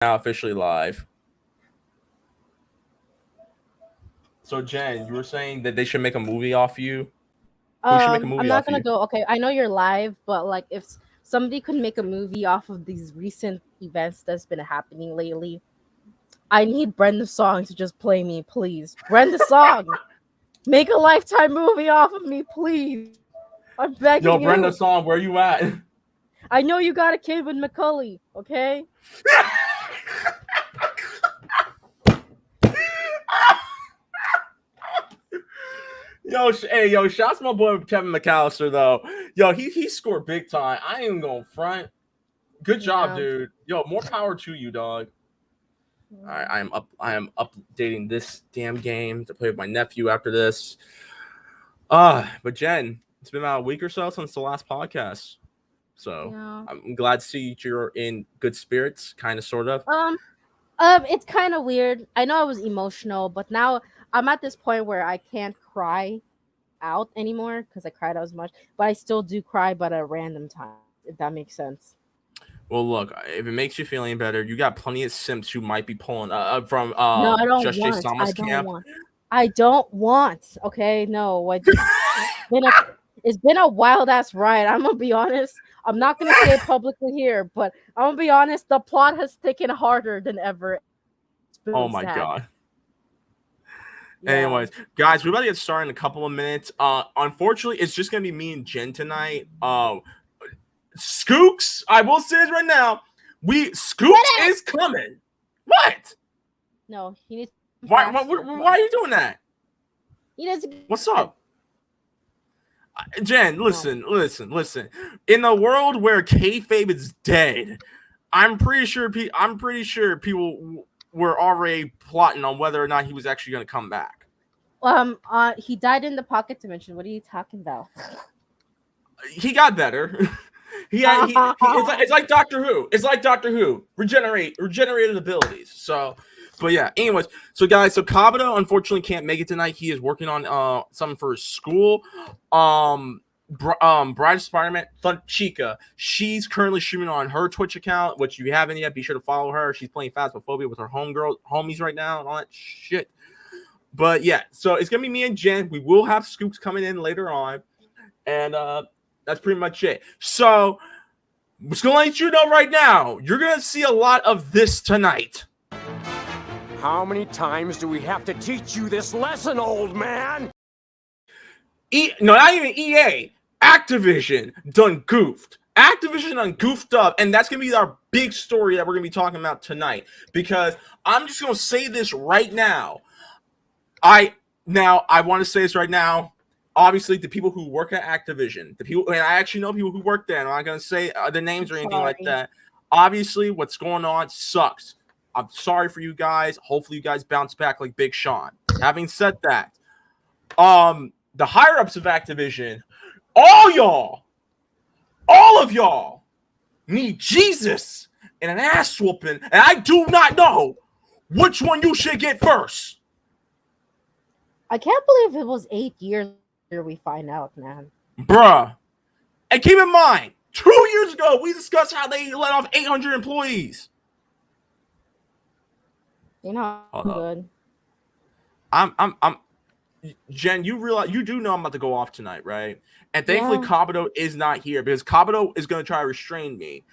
Now officially live. So Jen, you were saying that they should make a movie off you. Who should make a I'm movie not off gonna you? go. Okay, I know you're live, but like, if somebody could make a movie off of these recent events that's been happening lately, I need Brenda Song to just play me, please. Brenda Song, make a Lifetime movie off of me, please. I'm Yo, begging Brenda you. Song, where you at? I know you got a kid with Macaulay, okay? Yo, shouts to my boy Kevin McAllister though. Yo, he scored big time. I ain't even gonna front. Good job, dude. Yo, more power to you, dog. All right, I am updating this damn game to play with my nephew after this. But Jen, it's been about a week or so since the last podcast. So Yeah. I'm glad to see you're in good spirits, kind of, sort of. It's kind of weird. I know I was emotional, but now I'm at this point where I can't cry out anymore because I cried out as much. But I still do cry, but at random times, if that makes sense. Well, look, if it makes you feel any better, you got plenty of simps who might be pulling from No, I don't Just Jay want. Sama's I don't camp. want. I don't want. Okay, no. It's been a wild ass ride. I'm gonna be honest. I'm not gonna say it publicly here, but I'm gonna be honest. The plot has taken harder than ever. Oh my sad. god. Yeah. Anyways, guys, we're about to get started in a couple of minutes. Unfortunately, it's just gonna be me and Jen tonight. Skooks, I will say this right now. Skooks is coming. What? No, he needs. Why are you doing that? He does. What's up? Jen, listen. In the world where kayfabe is dead, I'm pretty sure people were already plotting on whether or not he was actually going to come back. He died in the pocket dimension. What are you talking about? He got better. It's like Doctor Who. It's like Doctor Who. Regenerated abilities. So, but yeah. Anyways, so guys, Kabuto unfortunately can't make it tonight. He is working on something for his school. Bride of Spider-Man, Chica. She's currently streaming on her Twitch account, which if you haven't yet, be sure to follow her. She's playing Phasmophobia with her homies right now and all that shit. But yeah, so it's gonna be me and Jen. We will have Scoops coming in later on, and that's pretty much it. So I'm just gonna let you know right now, you're gonna see a lot of this tonight. How many times do we have to teach you this lesson, old man? No, not even EA. Activision done goofed. Activision done goofed up, and that's gonna be our big story that we're gonna be talking about tonight. Because I'm just gonna say this right now. I want to say this right now. Obviously, the people who work at Activision, and I actually know people who work there, and I'm not going to say the names or anything like that. Obviously, what's going on sucks. I'm sorry for you guys. Hopefully, you guys bounce back like Big Sean. Having said that, the higher-ups of Activision, all of y'all need Jesus and an ass whooping, and I do not know which one you should get first. I can't believe it was 8 years later we find out, man. Bruh. And keep in mind, 2 years ago, we discussed how they let off 800 employees. You know, good. I'm Jen, you do know I'm about to go off tonight, right? And thankfully, Kabuto is not here because Kabuto is going to try to restrain me.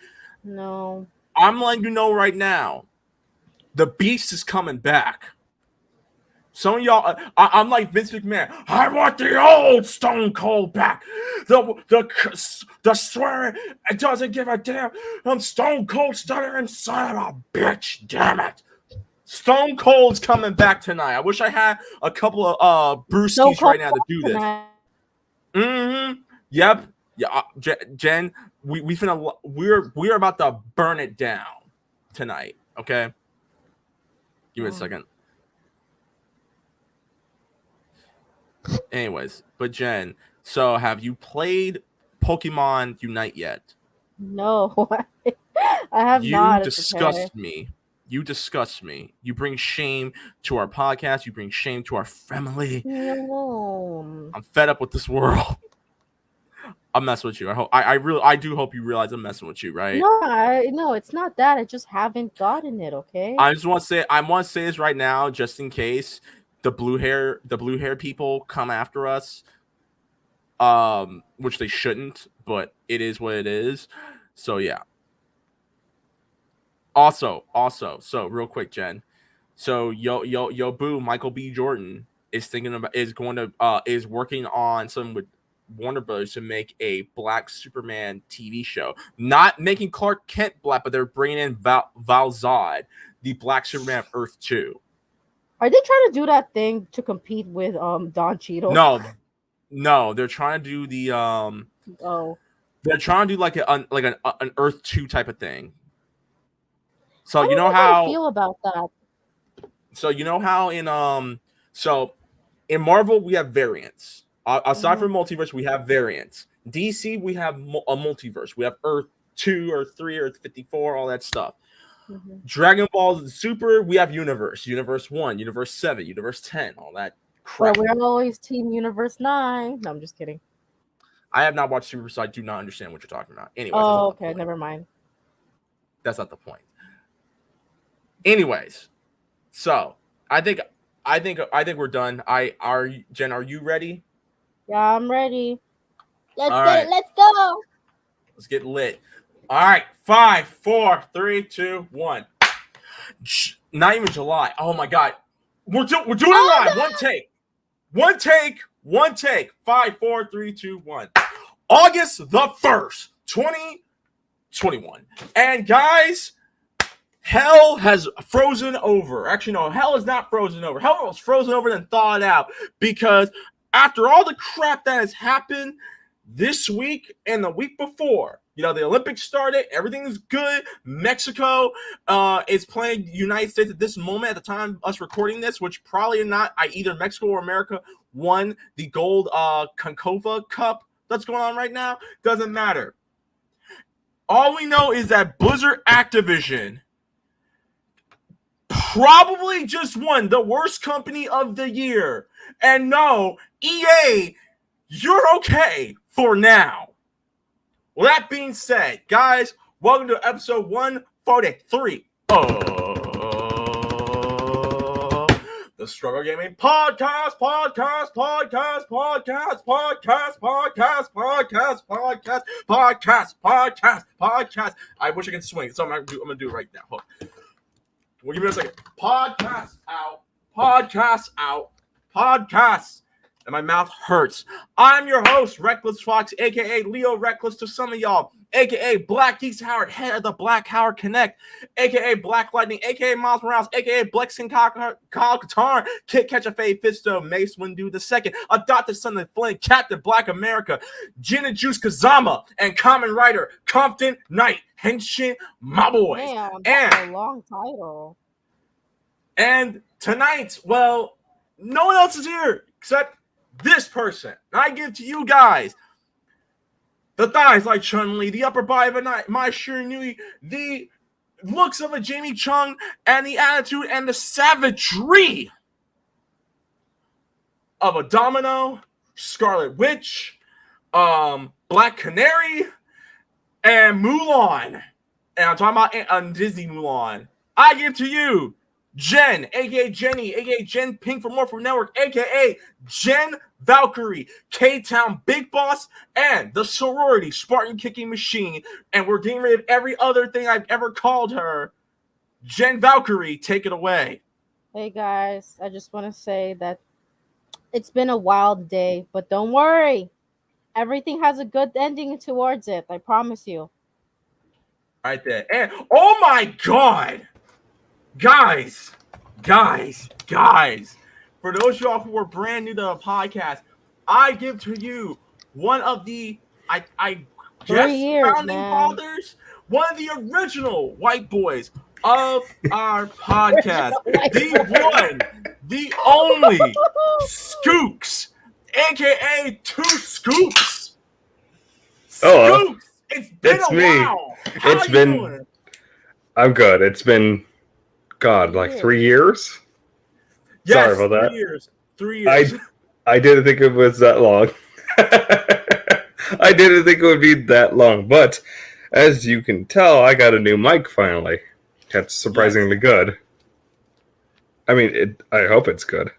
No. I'm letting you know right now, the beast is coming back. Some of y'all, I'm like Vince McMahon. I want the old Stone Cold back. The swearing, it doesn't give a damn. I'm Stone Cold stuttering son of a bitch. Damn it. Stone Cold's coming back tonight. I wish I had a couple of brewskis right now to do this. Mm-hmm. Yep. Yeah. Jen, we're about to burn it down tonight. Okay. Give me a second. Anyways, but Jen, so have you played Pokemon Unite yet? No, I have not. You disgust me. You disgust me. You bring shame to our podcast. You bring shame to our family. No. I'm fed up with this world. I'm messing with you. I hope I do hope you realize I'm messing with you, right? No, it's not that. I just haven't gotten it. Okay. I want to say this right now, just in case the blue hair people come after us. Which they shouldn't, but it is what it is. So yeah. Also, so real quick, Jen. So yo boo, Michael B. Jordan is working on something with Warner Brothers to make a Black Superman TV show. Not making Clark Kent black, but they're bringing in Val Zod, the Black Superman of Earth 2. Are they trying to do that thing to compete with Don Cheadle? No, they're trying to do the they're trying to do like an Earth 2 type of thing. So you know how I feel about that. So you know how in Marvel we have variants. Aside from multiverse, we have variants. DC, we have a multiverse. We have Earth 2, Earth 3, Earth 54, all that stuff. Mm-hmm. Dragon Ball Super, we have Universe 1, Universe 7, Universe 10, all that crap. Well, we're always Team Universe 9. No, I'm just kidding. I have not watched Super, so I do not understand what you're talking about. Anyways, okay, never mind. That's not the point. Anyways, so I think we're done. Jen, are you ready? Yeah, I'm ready. Let's go. Let's get lit. All right, 5, 4, 3, 2, 1. Not even July. Oh my God, we're doing it live. No! One take. 5, 4, 3, 2, 1. August the 1st, 2021. And guys, hell has frozen over. Actually, no, hell is not frozen over. Hell was frozen over and thawed out because after all the crap that has happened this week and the week before, the Olympics started, everything is good. Mexico is playing the United States at this moment, at the time of us recording this, which probably not. Either Mexico or America won the gold Concova Cup that's going on right now. Doesn't matter. All we know is that Blizzard Activision probably just won the worst company of the year. And no, EA, you're okay for now. Well, that being said, guys, welcome to episode 143 of the Struggle Gaming Podcast. I wish I could swing, so I'm gonna do it right now. Hold on. Well, give me a second. Podcast out. And my mouth hurts. I'm your host, Reckless Fox, a.k.a. Leo Reckless to some of y'all, a.k.a. Black Geeks Howard, head of the Black Howard Connect, a.k.a. Black Lightning, a.k.a. Miles Morales, a.k.a. Blexing Kyle Katarn, Kit Catch a Fade Fisto, Mace Windu II, Adopted Son of Flynn, Captain Black America, Gin and Juice Kazama, and Common Writer, Compton Knight, Henshin, my boys. Damn, that's a long title. And tonight, well, no one else is here except this person. I give to you guys the thighs like Chun-Li, the upper body of a Mai Shiranui, the looks of a Jamie Chung, and the attitude and the savagery of a Domino, Scarlet Witch, Black Canary, and Mulan. And I'm talking about Disney Mulan. I give to you Jen, a.k.a. Jenny, a.k.a. Jen Pink from Morpho Network, a.k.a. Jen Valkyrie, K-Town Big Boss, and the sorority Spartan Kicking Machine. And we're getting rid of every other thing I've ever called her. Jen Valkyrie, take it away. Hey guys, I just want to say that it's been a wild day, but don't worry. Everything has a good ending towards it. I promise you. Right there. And oh my God! Guys, for those of y'all who are brand new to the podcast, I give to you one of the, I guess, founding fathers, one of the original white boys of our podcast, the one, the only, Scoops, a.k.a. Two Scoops. Scoops, it's been a while. How you doing? I'm good. It's been, God, like 3 years? Yes, sorry about that. 3 years. I didn't think it was that long. I didn't think it would be that long, but as you can tell, I got a new mic finally. That's surprisingly good. I mean, I hope it's good.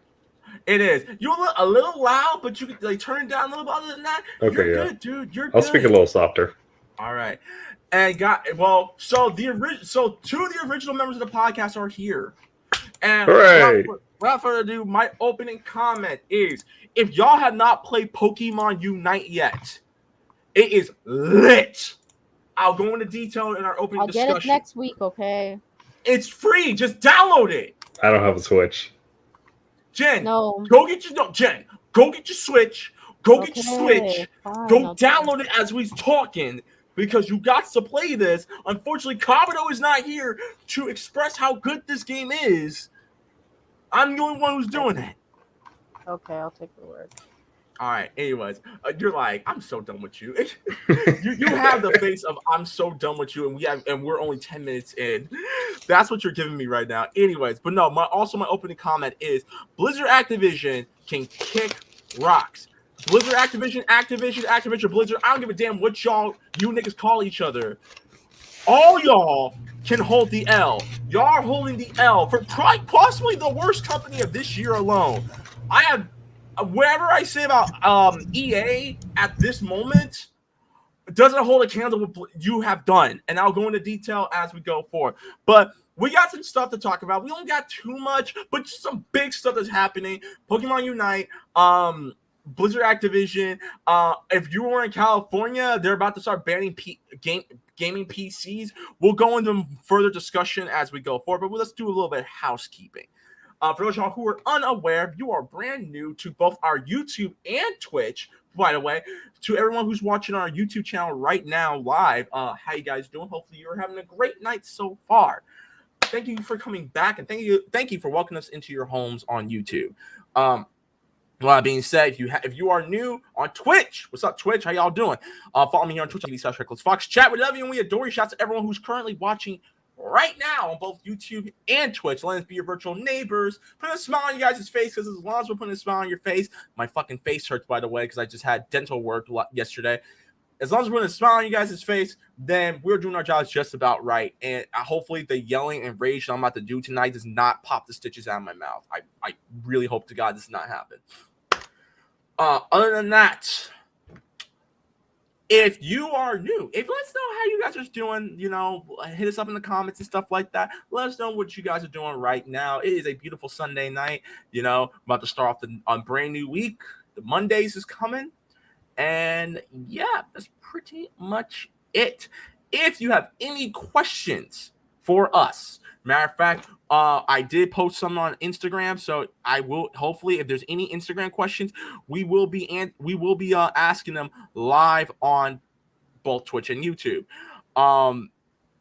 It is. You're a little loud, but you can turn it down a little bit. Other than that, Okay, you're yeah. good, dude. You're I'll good. speak a little softer. All right. And so two of the original members of the podcast are here. And Hooray! without further ado, my opening comment is: if y'all have not played Pokemon Unite yet, it is lit. I'll go into detail in our opening discussion. I'll get it next week, okay? It's free. Just download it. I don't have a Switch. Jen, No. go get your Switch. Go get your Switch. Fine, Go download it as we're talking because you got to play this. Unfortunately, Kabuto is not here to express how good this game is. I'm the only one who's doing that. Okay, I'll take the word. All right. Anyways, you're like, I'm so done with you. you have the face of I'm so done with you, and we're only 10 minutes in. That's what you're giving me right now. Anyways, but no, my opening comment is Blizzard Activision can kick rocks. Blizzard Activision, Blizzard. I don't give a damn what you niggas call each other. All y'all can hold the L. Y'all are holding the L for possibly the worst company of this year alone. I have. Whatever I say about EA at this moment doesn't hold a candle with what you have done, and I'll go into detail as we go forward. But we got some stuff to talk about. We don't got too much, but just some big stuff that's happening. Pokemon Unite, Blizzard Activision. If you were in California, they're about to start banning gaming PCs. We'll go into further discussion as we go forward, but let's do a little bit of housekeeping. For those of y'all who are unaware, if you are brand new to both our YouTube and Twitch, by the way, to everyone who's watching our YouTube channel right now live, how you guys doing? Hopefully you're having a great night so far. Thank you for coming back, and thank you for welcoming us into your homes on YouTube. With that being said, if you are new on Twitch, what's up, Twitch? How y'all doing? Follow me here on Twitch.tv/RecklessFox. Chat, we love you and we adore you. Shouts to everyone who's currently watching right now on both YouTube and Twitch. Let us be your virtual neighbors. Put a smile on you guys' face, because as long as we're putting a smile on your face, my fucking face hurts, by the way, because I just had dental work yesterday. As long as we're putting a smile on you guys' face, then we're doing our jobs just about right. And hopefully the yelling and rage that I'm about to do tonight does not pop the stitches out of my mouth. I really hope to God this does not happen. Other than that, if you are new, let us know how you guys are doing, hit us up in the comments and stuff like that. Let us know what you guys are doing right now. It is a beautiful Sunday night, about to start off a brand new week. The Mondays is coming. And yeah, that's pretty much it. If you have any questions for us, matter of fact, I did post some on Instagram, so I will hopefully, if there's any Instagram questions, we will be asking them live on both Twitch and YouTube.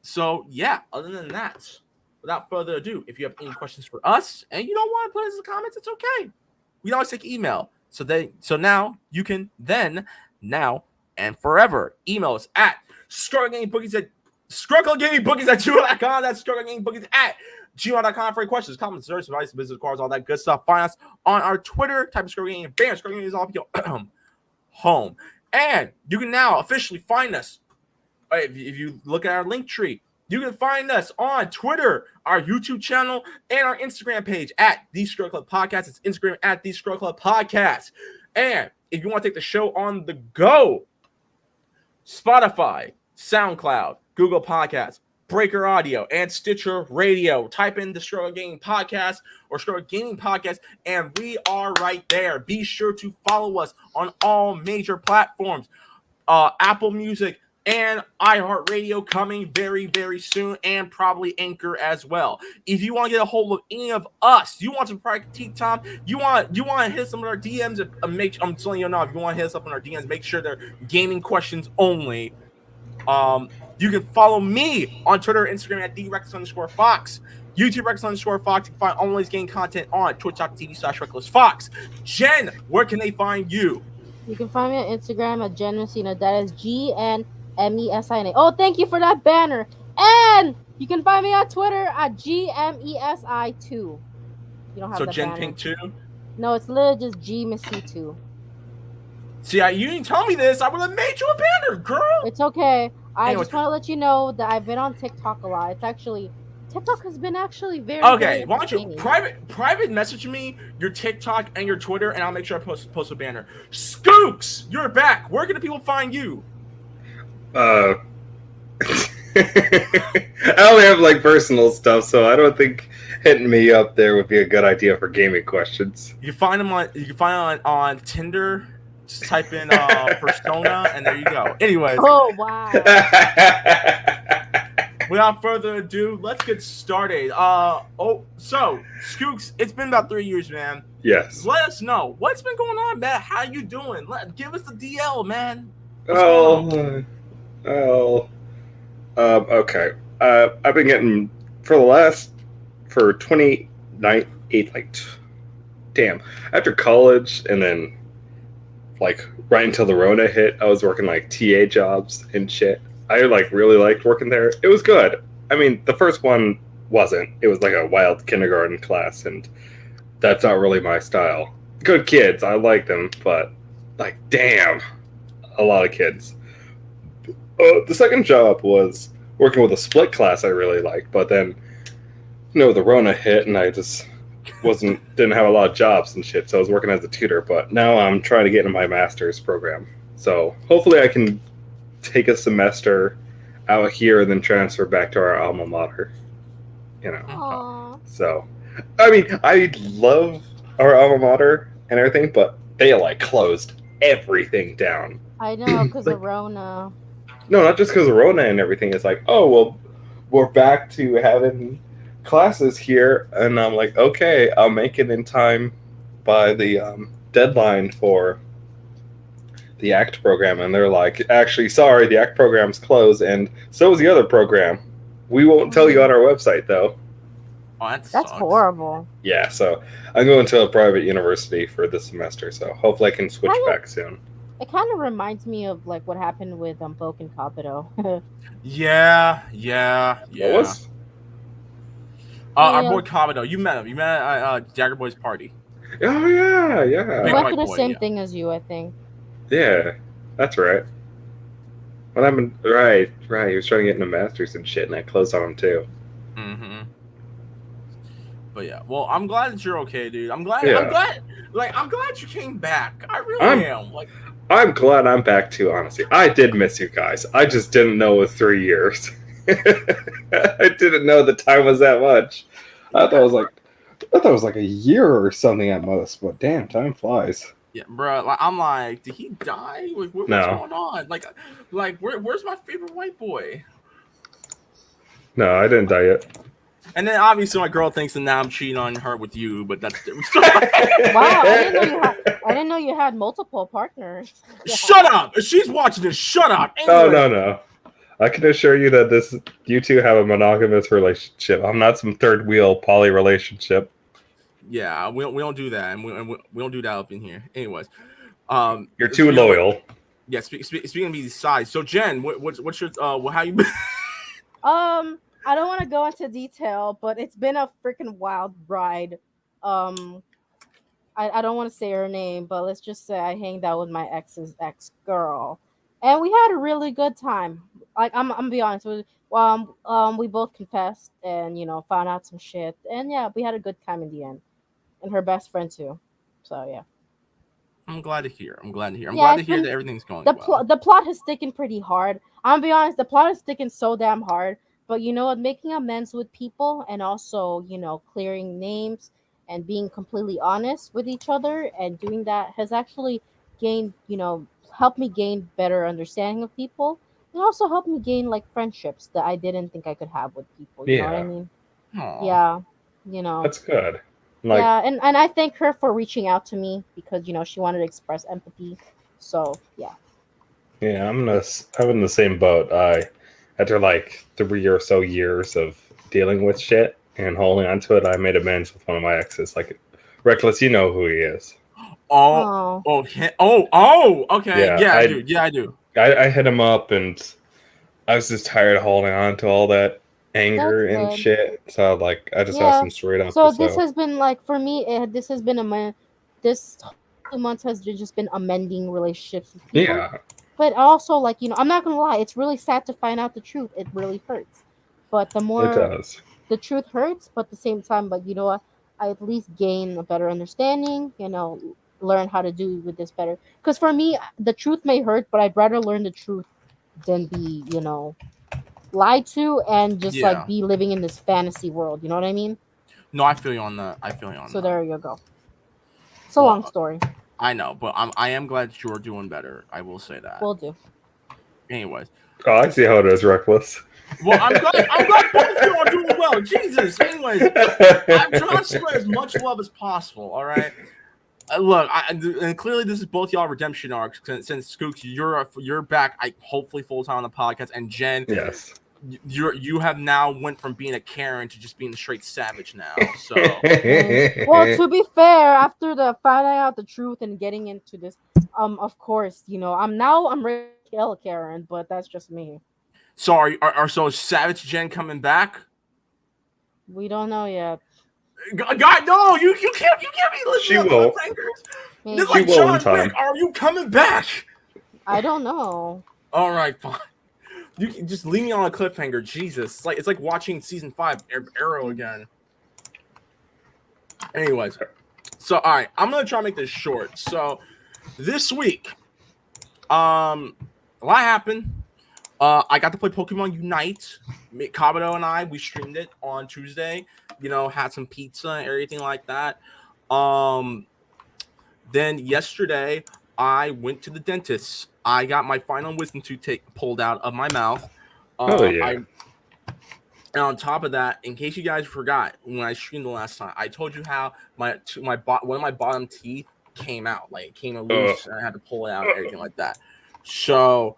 So yeah, other than that, without further ado, if you have any questions for us and you don't want to put us in the comments, it's okay. We always take email. So now you can now and forever email us at ScrubClubGamingBookies@gmail.com. That's ScrubClubGamingBookies@gmail.com for any questions, comments, advice, business cards, all that good stuff. Find us on our Twitter. Type of ScrubGaming and bam, ScrubGaming is all your home. And you can now officially find us. If you look at our link tree, you can find us on Twitter, our YouTube channel, and our Instagram page at The ScrubClub Podcast. It's Instagram at The ScrubClub Podcast. And if you want to take the show on the go, Spotify, SoundCloud, Google Podcasts, Breaker Audio, and Stitcher Radio. Type in the ScrubClub Gaming Podcast or ScrubClub Gaming Podcast, and we are right there. Be sure to follow us on all major platforms. Apple Music and iHeartRadio coming very, very soon, and probably Anchor as well. If you want to get a hold of any of us, you want some critique time, you want to hit some of our DMs, I'm telling you now, if you want to hit us up on our DMs, make sure they're gaming questions only. You can follow me on Twitter and Instagram at @DRex_Fox. YouTube Rex_Fox. You can find all this game content on twitch.tv/RecklessFox. Jen, where can they find you? You can find me on Instagram at Jen Messina. That is GNMESINA. Oh, thank you for that banner. And you can find me on Twitter at GMESI2. You don't have so the Jen banner. Pink 2? No, it's literally just G Messy 2. See, you didn't tell me this. I would have made you a banner, girl. It's okay. I Anyways. just want to let you know that I've been on TikTok a lot. It's actually TikTok has been actually very Okay, very why don't you entertaining. private message me your TikTok and your Twitter, and I'll make sure I post a banner. Skooks, you're back. Where can the people find you? I only have like personal stuff, so I don't think hitting me up there would be a good idea for gaming questions. You can find them on Tinder. Just type in persona, and there you go. Anyways, Oh wow. without further ado, let's get started. So Skooks, it's been about 3 years, man. Yes. Let us know what's been going on, man. How you doing? Give us the DL, man. Okay. I've been getting for 29, damn. After college and then like right until the Rona hit, I was working like TA jobs and shit. I like really liked working there. It was good. I mean, the first one wasn't. It was like a wild kindergarten class, and that's not really my style. Good kids, I like them, but like, damn, a lot of kids. The second job was working with a split class I really liked, but then, the Rona hit, and I just didn't have a lot of jobs and shit, so I was working as a tutor, but now I'm trying to get into my master's program. So hopefully I can take a semester out here and then transfer back to our alma mater. Aww. So, I mean, I love our alma mater and everything, but they like closed everything down. I know, because of Rona. No, not just because of Rona and everything. It's like, oh, well, we're back to having classes here, and I'm like, okay, I'll make it in time by the deadline for the ACT program, and they're like, actually, sorry, the ACT program's closed, and so is the other program. We won't tell you on our website, though. Oh, That's horrible. Yeah, so I'm going to a private university for this semester, so hopefully I can switch back soon. It kind of reminds me of like what happened with Boken Kabuto. Yeah. What was? Our boy Kabuto, you met him. You met at Dagger Boy's party. Oh yeah. He Big went white through the boy, same yeah. thing as you, I think. Yeah, that's right. What happened? Right. He was trying to get into masters and shit, and I closed on him too. Mm-hmm. But yeah, well, I'm glad that you're okay, dude. I'm glad. Yeah. I'm glad you came back. I really am. Like, I'm glad I'm back too. Honestly, I did miss you guys. I just didn't know it was 3 years. I didn't know the time was that much. I thought it was like a year or something at most. But damn, time flies. yeah, bro. Like, I'm like, did he die? Like, what's No. going on? Like, where's my favorite white boy? No, I didn't die yet. And then obviously my girl thinks that now I'm cheating on her with you, but that's different. Wow, I didn't know you had multiple partners. Shut up! If she's watching this, shut up. Oh Anyway. no. I can assure you that you two have a monogamous relationship. I'm not some third wheel poly relationship. Yeah, we don't do that, and we don't do that up in here. Anyways, You're too loyal. Yeah, speaking of these sides, so Jen, what's your how you been? I don't want to go into detail, but it's been a freaking wild ride. I don't want to say her name, but let's just say I hanged out with my ex's ex-girl, and we had a really good time. Like I'm gonna be honest with you. We both confessed and found out some shit, and yeah, we had a good time in the end, and her best friend too. So yeah. I'm glad to hear. I'm glad to hear that everything's going well. The plot has sticking pretty hard. I'm gonna be honest, the plot is sticking so damn hard. But you know what? Making amends with people and also, clearing names and being completely honest with each other and doing that has actually helped me gain better understanding of people and also helped me gain like friendships that I didn't think I could have with people. You know what I mean? Aww. Yeah. That's good. Yeah, and I thank her for reaching out to me because she wanted to express empathy. So yeah. Yeah, I'm in the same boat. After like 3 or so years of dealing with shit and holding on to it, I made amends with one of my exes. Like, Reckless, you know who he is. Okay. Yeah, I do. I hit him up, and I was just tired of holding on to all that anger and shit. So, like, I just asked him straight up. So this has been like for me. This 2 months has just been amending relationships with people. Yeah, But also, like, I'm not gonna lie, it's really sad to find out the truth. It really hurts. But the it more does. the truth hurts, but at the same time, but you know what? I at least gain a better understanding, learn how to do with this better. Because for me, the truth may hurt, but I'd rather learn the truth than be, lied to and just like Yeah. be living in this fantasy world. You know what I mean? No, I feel you on that. I feel you on So that. there you go. It's a long Well, story. I know, but I am glad that you're doing better. I will say that. We'll do. Anyways. Oh, I see how it is, Reckless. Well, I'm glad both of you are doing well. Jesus. Anyways, I'm trying to spread as much love as possible. All right. Look, and clearly this is both y'all redemption arcs. Since Skooks, you're back. Hopefully full time on the podcast, and Jen, Yes. you have now went from being a Karen to just being a straight savage now. So Well, to be fair, after the finding out the truth and getting into this, of course, I'm ready to kill Karen, but that's just me. so so is Savage Jen coming back? We don't know yet. God, no, you can't be listening She to will. cliffhangers. Maybe. It's like She will in John time. Wick. Are you coming back? I don't know. All right, fine. You can just leave me on a cliffhanger. Jesus, it's like watching season 5 Arrow again. Anyways, so all right, I'm gonna try to make this short. So this week, a lot happened. I got to play Pokemon Unite. Kabuto and we streamed it on Tuesday. Had some pizza and everything like that. Then yesterday, I went to the dentist. I got my final wisdom tooth pulled out of my mouth. Oh, yeah. And on top of that, in case you guys forgot, when I streamed the last time, I told you how one of my bottom teeth came out, like it came loose, and I had to pull it out, and everything like that. So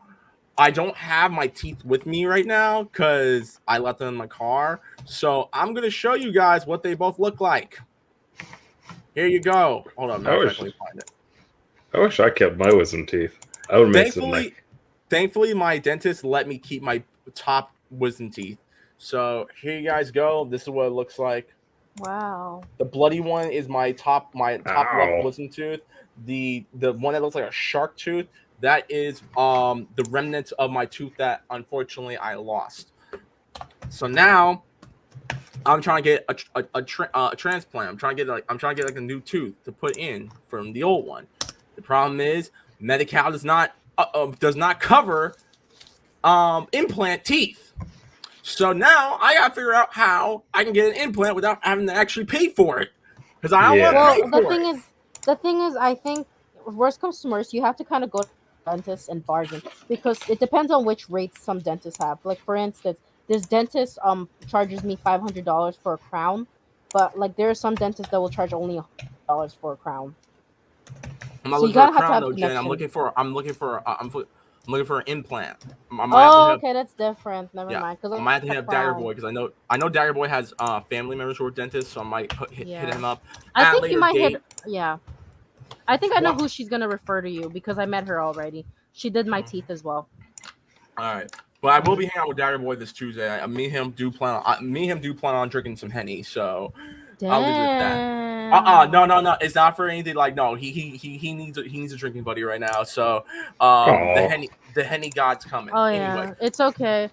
I don't have my teeth with me right now because I left them in my car. So I'm gonna show you guys what they both look like. Here you go. Hold on, let me find it. I wish I kept my wisdom teeth. I would make some. Thankfully, my dentist let me keep my top wisdom teeth. So here you guys go. This is what it looks like. Wow. The bloody one is my top left wisdom tooth. The one that looks like a shark tooth, that is the remnants of my tooth that unfortunately I lost. So now I'm trying to get a transplant. I'm trying to get like a new tooth to put in from the old one. The problem is Medi-Cal does not cover implant teeth. So now I gotta figure out how I can get an implant without having to actually pay for it, because I don't want to pay for it. The thing is, I think if worst comes to worst, you have to kind of go to the dentist and bargain, because it depends on which rates some dentists have. Like for instance, this dentist charges me $500 for a crown, but like there are some dentists that will charge only $100 for a crown. I'm not looking for a crown though, Jen. I'm looking for an implant. Okay, that's different. Never mind. Because I might have to hit up Dagger Boy, because I know Dagger Boy has family members who are dentists, so I might hit him up. I think you might hit. Yeah, I think I know who she's gonna refer to you, because I met her already. She did my teeth as well. All right, but I will be hanging out with Dagger Boy this Tuesday. Me and him do plan on drinking some Henny, so I'll leave it at that. No, it's not for anything. Like, no, he needs a drinking buddy right now. So the Henny God's coming. Oh yeah, anyway. It's okay.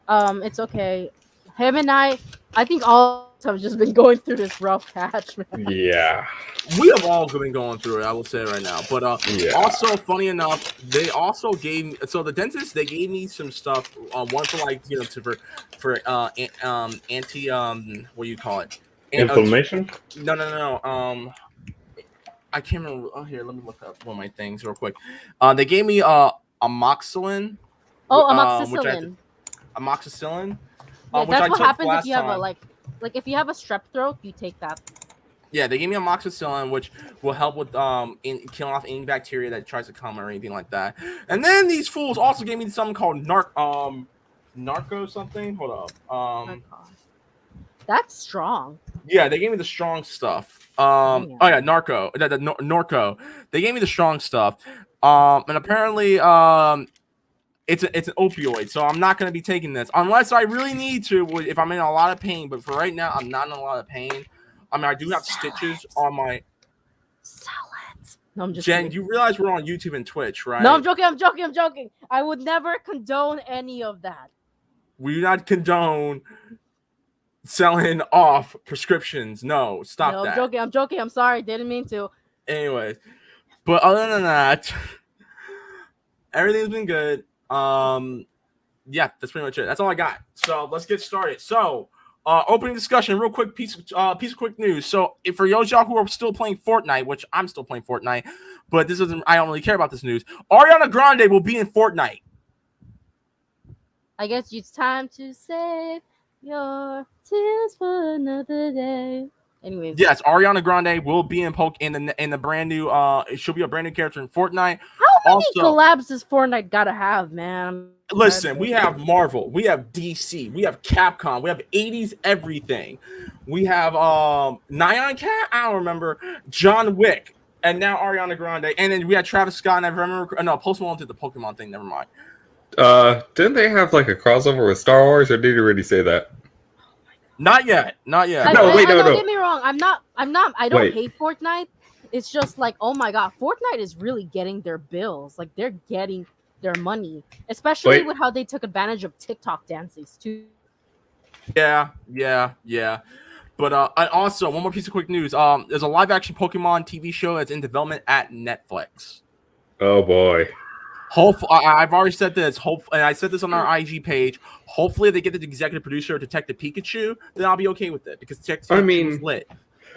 It's okay. Him and I think all of us have just been going through this rough patch, man. Yeah, we have all been going through it, I will say right now. But also, funny enough, they also gave me, so the dentist, they gave me some stuff. One for like for anti what do you call it? Inflammation? No. I can't remember. Oh, here, let me look up one of my things real quick. They gave me amoxicillin. Amoxicillin. Amoxicillin. Yeah, that's what happens if you have like if you have a strep throat, you take that. Yeah, they gave me amoxicillin, which will help with killing off any bacteria that tries to come or anything like that. And then these fools also gave me something called narco something. Hold up. That's strong. Yeah, they gave me the strong stuff. Narco. Norco. They gave me the strong stuff. And apparently, it's an opioid, so I'm not going to be taking this unless I really need to. If I'm in a lot of pain, but for right now, I'm not in a lot of pain. I mean, I do have stitches on my. Sell it. No, I'm just Jen, kidding. you realize we're on YouTube and Twitch, right? No, I'm joking. I would never condone any of that. We do not condone selling off prescriptions. No, stop No, that. I'm joking. I'm sorry. Didn't mean to. Anyways, but other than that, everything's been good. Yeah, that's pretty much it. That's all I got. So let's get started. So, opening discussion, real quick piece of quick news. So, if for those y'all who are still playing Fortnite, which I'm still playing Fortnite, but this isn't, I don't really care about this news. Ariana Grande will be in Fortnite. I guess it's time to save your tears for another day. Anyways, Yes, Ariana Grande will be in the brand new. She'll be a brand new character in Fortnite. how many collabs does Fortnite gotta have, man? Listen, we have Marvel, we have DC, we have Capcom, we have 80s everything. We have Nyan Cat, I don't remember, John Wick, and now Ariana Grande, and then we had Travis Scott. And I remember, no, Post Malone did the Pokemon thing. Never mind. Didn't they have like a crossover with Star Wars, or did you already say that? Not yet. No, wait, no. Don't get me wrong. I don't Wait. hate Fortnite. It's just like, oh my god, Fortnite is really getting their bills. Like they're getting their money, especially with how they took advantage of TikTok dances too. Yeah. But and also one more piece of quick news. There's a live action Pokemon TV show that's in development at Netflix. Oh boy. I've already said this. And I said this on our IG page. Hopefully, they get the executive producer of Detective Pikachu. Then I'll be okay with it because Detective Pikachu is lit.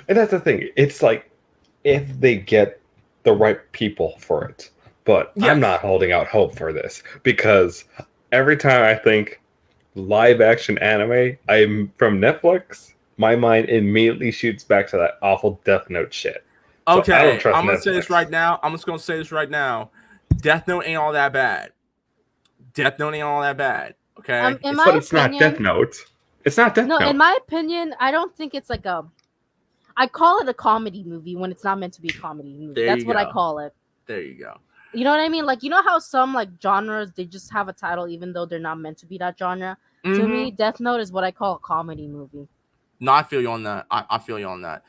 And that's the thing. It's like if they get the right people for it. But Yes. I'm not holding out hope for this because every time I think live action anime, I'm from Netflix. My mind immediately shoots back to that awful Death Note shit. So Okay, I don't trust I'm gonna Netflix. say this right now. I'm just gonna say this right now. Death Note ain't all that bad. Okay. But it's not Death Note. It's not Death Note. No, in my opinion, I don't think it's like a. I call it a comedy movie when it's not meant to be a comedy movie. That's what I call it. There you go. You know what I mean? Like, you know how some like genres they just have a title even though they're not meant to be that genre. Mm-hmm. To me, Death Note is what I call a comedy movie. No, I feel you on that. I feel you on that.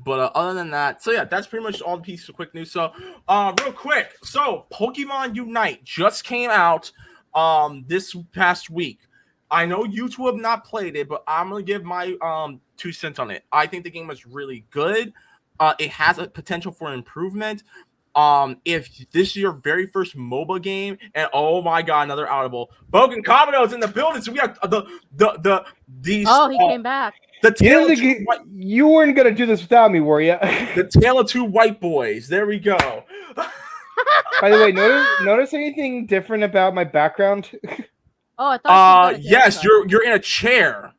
But other than that, so yeah, that's pretty much all the pieces of quick news. So, real quick, so Pokemon Unite just came out this past week. I know you two have not played it, but I'm gonna give my 2 cents on it. I think the game is really good. It has a potential for improvement. If this is your very first MOBA game, and oh my god, another audible, Bogan Kabuto's in the building, so we have these. Oh, he came back. You weren't gonna do this without me, were you? The tale of 2 white boys. There we go. By the way, notice anything different about my background? Oh, I thought. Yes, you're in a chair.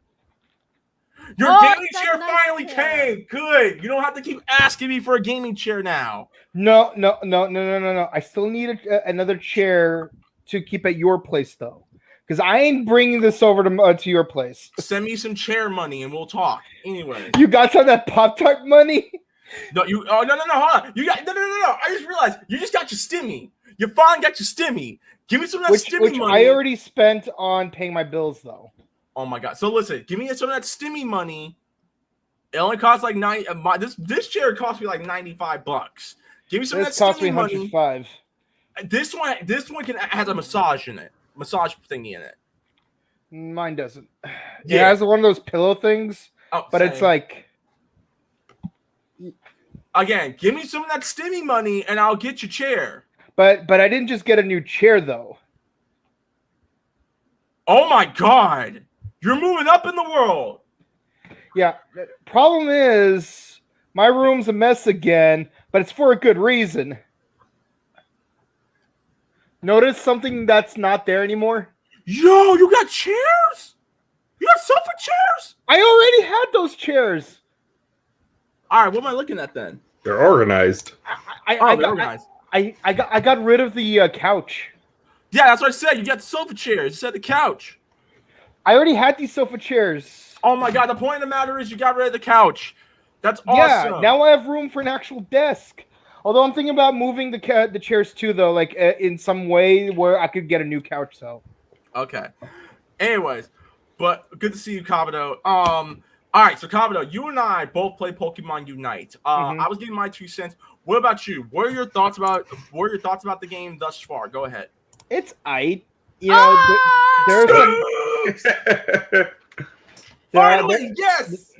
Your gaming chair finally came. Good. You don't have to keep asking me for a gaming chair now. No. I still need another chair to keep at your place, though, because I ain't bringing this over to your place. Send me some chair money and we'll talk. Anyway, you got some of that Pop-Tart money? No, you. Oh no, hold on. You got no. I just realized you just got your stimmy. You finally got your stimmy. Give me some of that stimmy money. I already spent on paying my bills, though. Oh my god! So listen, give me some of that stimmy money. It only costs like this chair cost me like $95. Give me some of that stimmy money. $105. This one has a massage in it, massage thingy in it. Mine doesn't. It has one of those pillow things, but it's like. Again, give me some of that stimmy money, and I'll get your chair. But I didn't just get a new chair though. Oh my god! You're moving up in the world. Yeah. Problem is, my room's a mess again, but it's for a good reason. Notice something that's not there anymore? Yo, you got chairs? You got sofa chairs? I already had those chairs. All right, what am I looking at then? They're organized. They're organized. I got rid of the couch. Yeah, that's what I said. You got the sofa chairs. You said the couch. I already had these sofa chairs. Oh my god, the point of the matter is you got rid of the couch. That's awesome. Yeah, now I have room for an actual desk. Although I'm thinking about moving the chairs too, though, like in some way where I could get a new couch. So. Okay. Anyways, but good to see you, Kabuto. All right, so Kabuto, you and I both play Pokemon Unite. Mhm. I was giving my 2 cents. What about you? What are your thoughts about the game thus far? Go ahead. It's aight. You know, there's some. Finally, yes.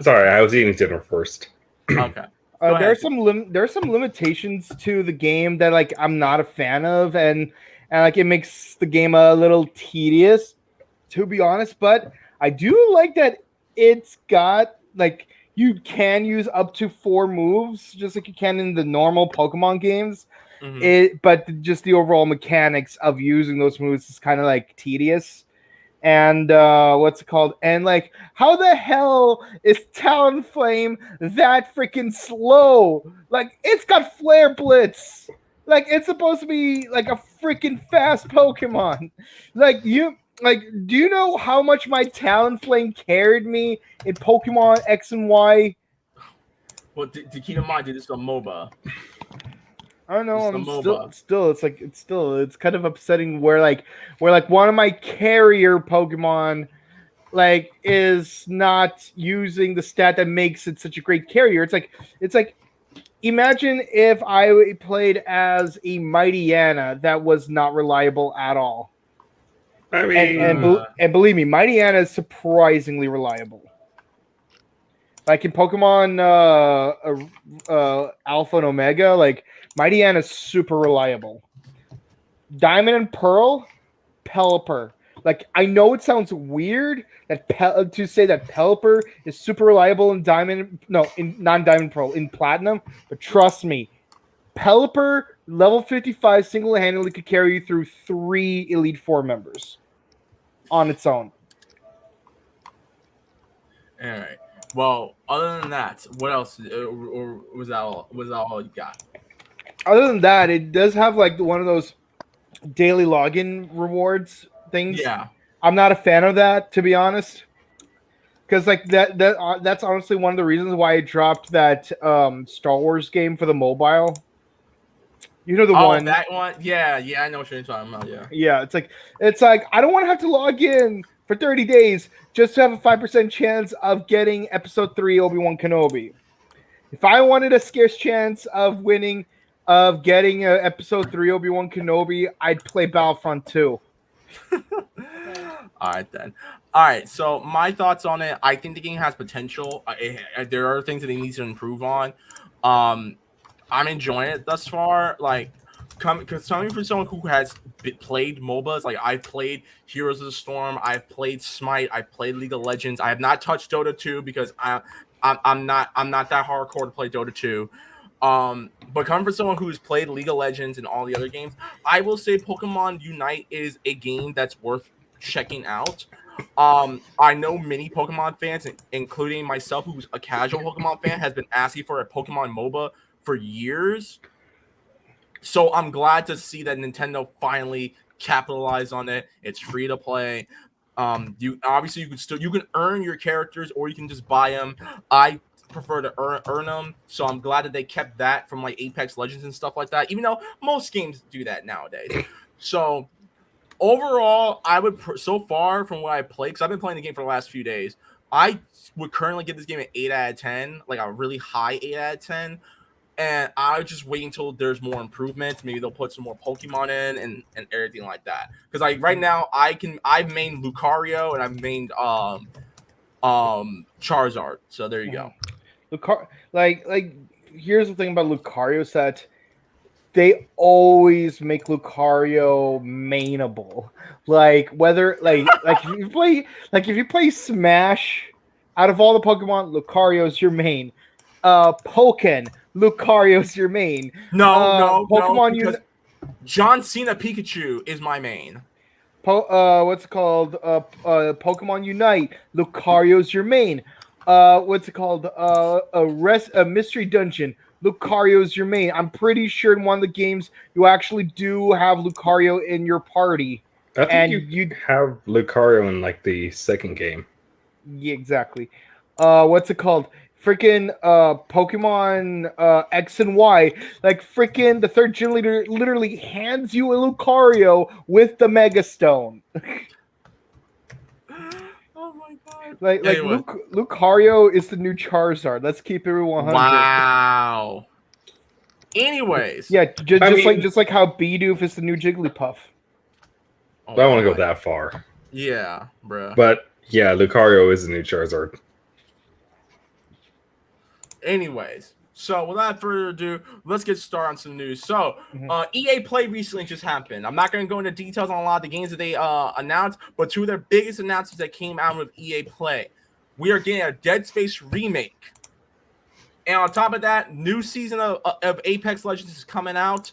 Sorry, I was eating dinner first. Okay. Go There's ahead. there's some limitations to the game that like I'm not a fan of, and like it makes the game a little tedious, to be honest. But I do like that it's got like you can use up to 4 moves, just like you can in the normal Pokemon games. Mhm. But just the overall mechanics of using those moves is kind of like tedious. And what's it called? And like, how the hell is Talonflame that freaking slow? Like, it's got Flare Blitz. Like, it's supposed to be like a freaking fast Pokemon. Like, do you know how much my Talonflame carried me in Pokemon X and Y? Well, to keep in mind, this is a MOBA. I don't know. It's the I'm MOBA. it's kind of upsetting where one of my carrier Pokemon like is not using the stat that makes it such a great carrier. It's like imagine if I played as a Mighty Anna that was not reliable at all. I mean, And believe me, Mighty Anna is surprisingly reliable. Like in Pokemon Alpha and Omega, like Mighty Anna is super reliable. Diamond and Pearl, Pelipper. Like I know it sounds weird that to say that Pelipper is super reliable in non-Diamond Pearl, in Platinum, but trust me, Pelipper level 55 single-handedly could carry you through 3 Elite Four members on its own. All right. Well, other than that, what else? Or was that all? Was that all you got? Other than that, it does have like one of those daily login rewards things. Yeah. I'm not a fan of that, to be honest, because like that's honestly one of the reasons why I dropped that Star Wars game for the mobile. You know the one. That one. Yeah, I know what you're talking about. Yeah. Yeah, it's like I don't want to have to log in for 30 days just to have a 5% chance of getting Episode 3 Obi-Wan Kenobi. If I wanted a scarce chance of winning, of getting Episode 3 Obi-Wan Kenobi, I'd play Battlefront 2. All right then. All right. So my thoughts on it. I think the game has potential. There are things that it needs to improve on. I'm enjoying it thus far. Like, coming from someone who has played MOBAs, like I've played Heroes of the Storm, I've played Smite, I've played League of Legends. I have not touched Dota 2 because I'm not that hardcore to play Dota 2. But coming from someone who's played League of Legends and all the other games, I will say Pokemon Unite is a game that's worth checking out. I know many Pokemon fans, including myself, who's a casual Pokemon fan, has been asking for a Pokemon MOBA for years. So I'm glad to see that Nintendo finally capitalized on it. It's free to play. You can earn your characters or you can just buy them. I prefer to earn them, so I'm glad that they kept that from like Apex Legends and stuff like that, even though most games do that nowadays. So overall, I would so far from what I played, because I've been playing the game for the last few days, I would currently give this game an 8 out of 10, like a really high 8 out of 10. And I would just wait until there's more improvements. Maybe they'll put some more Pokemon in and everything like that. Because like right now, I've mained Lucario and I've mained Charizard. So there you go. Like here's the thing about Lucario is that they always make Lucario mainable. Like whether like if you play Smash, out of all the Pokemon, Lucario's your main. Pokken, Lucario's your main. No, Pokemon because John Cena Pikachu is my main. What's it called? Pokemon Unite, Lucario's your main. What's it called? A mystery dungeon, Lucario's your main. I'm pretty sure in one of the games you actually do have Lucario in your party. I think you have Lucario in like the second game. Yeah, exactly. What's it called? Freaking Pokemon X and Y, like freaking the third gym leader literally hands you a Lucario with the Mega Stone. Oh my god! Like Anyway. Lucario is the new Charizard. Let's keep it 100. Wow. Anyways. Yeah, mean- just like how Bidoof is the new Jigglypuff. Oh I don't want to my- go that far. Yeah, bruh. But yeah, Lucario is the new Charizard. Anyways, so without further ado, let's get started on some news. So, Mhm. EA Play recently just happened. I'm not going to go into details on a lot of the games that they announced, but two of their biggest announcements that came out with EA Play. We are getting a Dead Space remake. And on top of that, new season of Apex Legends is coming out,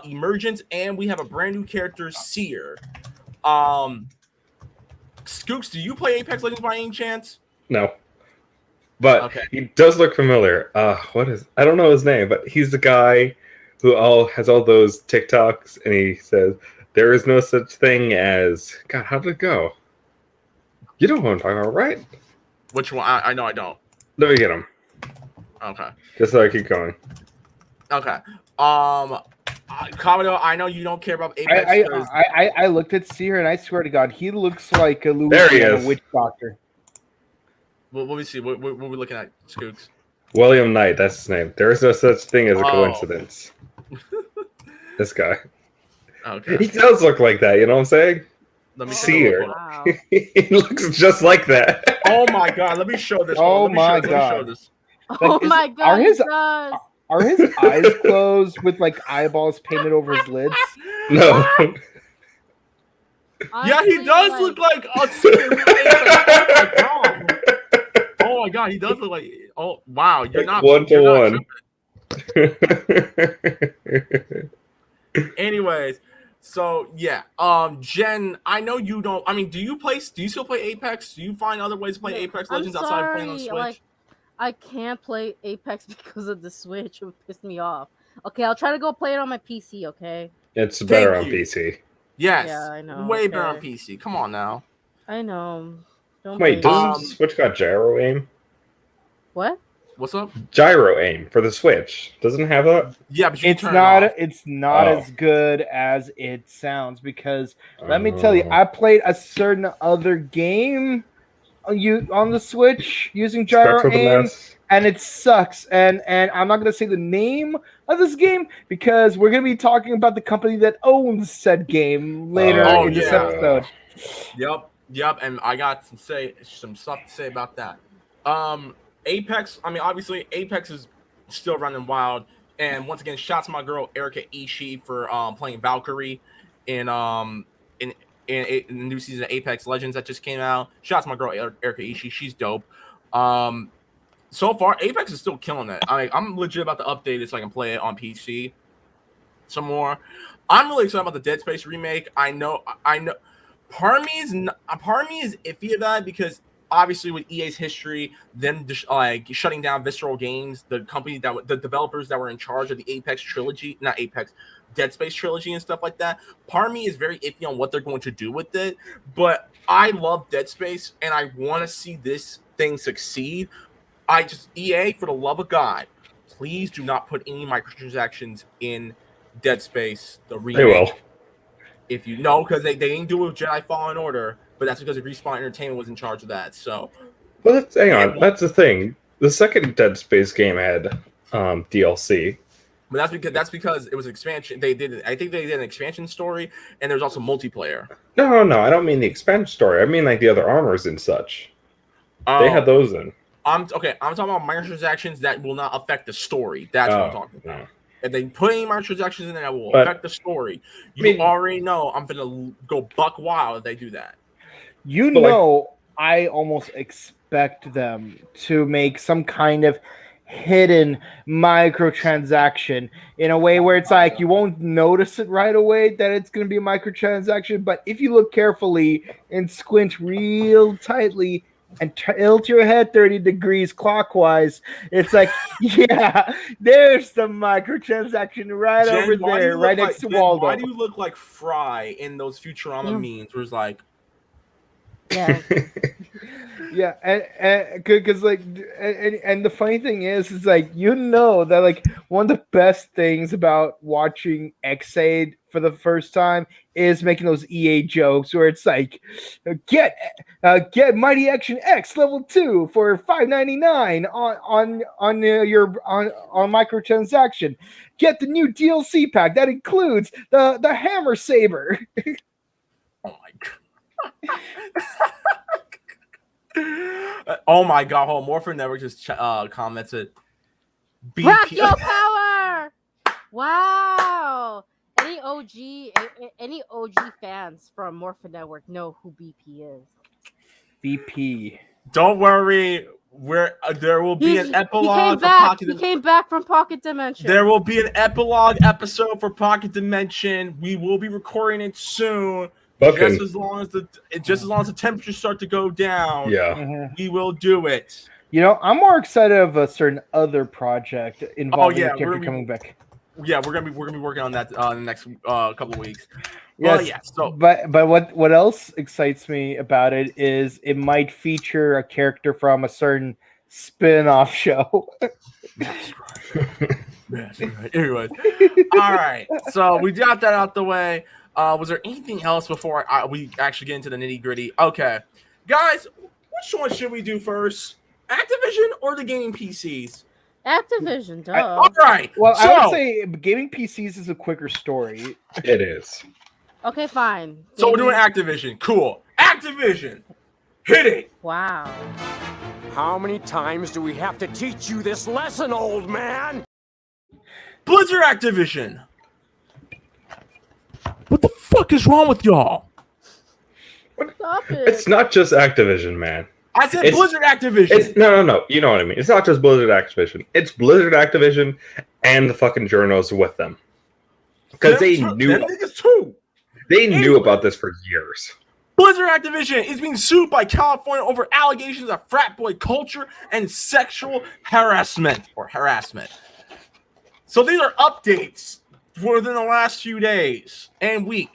Emergence, and we have a brand new character, Seer. Skooks, do you play Apex Legends by any chance? No. But Okay. he does look familiar. I don't know his name, but he's the guy who has all those TikToks, and he says, there is no such thing as... God, how did it go? You know what I'm talking about, right? Which one? I know I don't. Let me get him. Okay. Just so I keep going. Okay. Commodore, I know you don't care about Apex. I looked at Seer and I swear to God, he looks like a There he Louisiana is. witch doctor. What we see? What we looking at, Skooks? William Knight, that's his name. There is no such thing as a Oh. coincidence. This guy. Okay. He does look like that, you know what I'm saying? Let me See take a her. look. Wow. He looks just like that. Oh my God! Let me show this. Oh Let me my show God. this. Oh is- my are God! his- It does. Are his eyes closed with like eyeballs painted over his lids? No. Yeah, he Honestly, does look like a Seer. Oh my God! Oh my God! He does look like. Oh wow! You're not One to you're not one. tripping. Anyways, so yeah, Jen, I know you don't. I mean, do you still play Apex? Do you find other ways to play Apex I'm Legends outside of playing on sorry, Switch? like, I can't play Apex because of the Switch. It would piss me off. Okay, I'll try to go play it on my PC. Okay. It's better Thank on you. PC. Yes. Yeah, I know, Way better on okay. PC. Come on now. I know. Don't Wait, blame doesn't me. the Switch got gyro aim? What? What's up? Gyro aim for the Switch. Doesn't it have that? Yeah, but you It's turn not. it off. It's not Oh. as good as it sounds because let me tell you, I played a certain other game on the Switch using gyro Stuck with a aim, mess. and it sucks. And I'm not gonna say the name of this game because we're gonna be talking about the company that owns said game later Oh, in this yeah. episode. Yep, and I got some stuff to say about that. Apex, I mean, obviously, Apex is still running wild. And once again, shout out to my girl Erika Ishii for playing Valkyrie in the new season of Apex Legends that just came out. Shout out to my girl Erika Ishii, she's dope. So far, Apex is still killing it. I'm legit about to update it so I can play it on PC some more. I'm really excited about the Dead Space remake. I know. Part of me is iffy of that because obviously with EA's history, them like shutting down Visceral Games, the company the developers that were in charge of the Apex trilogy, not Apex, Dead Space trilogy and stuff like that. Part of me is very iffy on what they're going to do with it. But I love Dead Space and I want to see this thing succeed. EA, for the love of God, please do not put any microtransactions in Dead Space, the remake. They will. If you know, because they didn't do it with Jedi Fallen Order, but that's because Respawn Entertainment was in charge of that. So, Well, hang on. That's the thing. The second Dead Space game had DLC. but that's because it was expansion. I think they did an expansion story, and there's also multiplayer. No, I don't mean the expansion story. I mean like the other armors and such. They had those in. I'm talking about microtransactions that will not affect the story. That's what I'm talking about. No. If they put any microtransactions in there that will But- affect the story, you I mean- already know I'm gonna go buck wild if they do that. You But, like- know, I almost expect them to make some kind of hidden microtransaction in a way where it's like you won't notice it right away that it's going to be a microtransaction, but if you look carefully and squint real tightly and tilt your head 30 degrees clockwise, it's like, yeah, there's the microtransaction right Jen, over why do there, you right look next to Jen, Waldo. Why do you look like Fry in those Futurama memes? Where it's like, Yeah. Yeah, and because like, and the funny thing is like that like one of the best things about watching X-Aid for the first time is making those EA jokes where it's like, get Mighty Action X level 2 for $5.99 on microtransaction. Get the new DLC pack that includes the hammer saber. Oh my god. Oh my god. Hold on. Morphin Network just commented. Rock your power! Wow. Any OG fans from Morphin Network know who BP is. BP. Don't worry. There will be an epilogue for Pocket He came back from Pocket Dimension. There will be an epilogue episode for Pocket Dimension. We will be recording it soon. Just as long as the temperatures start to go down, we will do it. You know, I'm more excited of a certain other project involving a character coming back. Yeah, we're gonna be working on that in the next couple of weeks. Yes, yeah. So, but what else excites me about it is it might feature a character from a certain spin-off show. That's right. That's right. Anyways, all right. So we got that out the way. Was there anything else before we actually get into the nitty-gritty? Okay, guys, which one should we do first? Activision or the gaming PCs? Activision, duh. All right. Well, I would say gaming PCs is a quicker story. It is. Okay, fine. So we're doing Activision. Cool. Activision. Hit it. Wow. How many times do we have to teach you this lesson, old man? Blizzard Activision. What the fuck is wrong with y'all? Stop it. It's not just Activision, man. I said Blizzard Activision. No. You know what I mean. It's not just Blizzard Activision. It's Blizzard Activision and the fucking journos with them. Because they knew about this for years. Blizzard Activision is being sued by California over allegations of frat boy culture and sexual harassment. So these are updates within the last few days and week.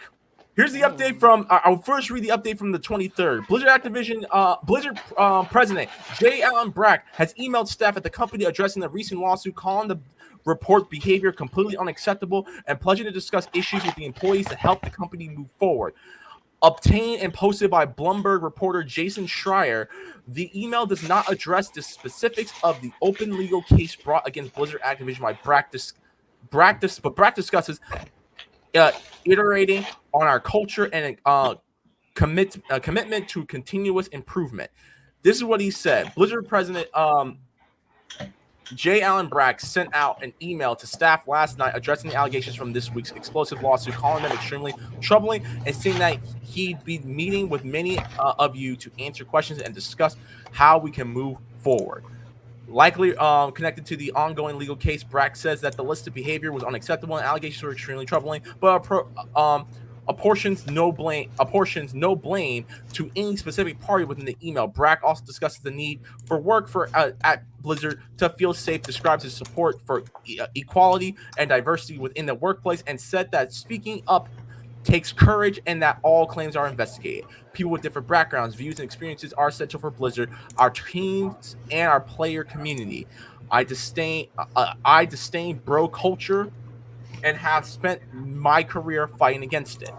Here's the update from. I'll first read the update from the 23rd. Blizzard president J. Allen Brack has emailed staff at the company addressing the recent lawsuit, calling the report behavior completely unacceptable and pledging to discuss issues with the employees to help the company move forward. Obtained and posted by Bloomberg reporter Jason Schreier, the email does not address the specifics of the open legal case brought against Blizzard Activision by Brack discusses iterating on our culture and commitment to continuous improvement. This is what he said. Blizzard president J. Allen Brack sent out an email to staff last night addressing the allegations from this week's explosive lawsuit, calling them extremely troubling and saying that he'd be meeting with many of you to answer questions and discuss how we can move forward. Likely connected to the ongoing legal case, Brack says that the listed behavior was unacceptable and allegations were extremely troubling, but apportions no blame to any specific party within the email. Brack also discusses the need for work at Blizzard to feel safe, describes his support for equality and diversity within the workplace, and said that speaking up takes courage and that all claims are investigated. People with different backgrounds, views, and experiences are essential for Blizzard, our teams, and our player community. I disdain bro culture and have spent my career fighting against it.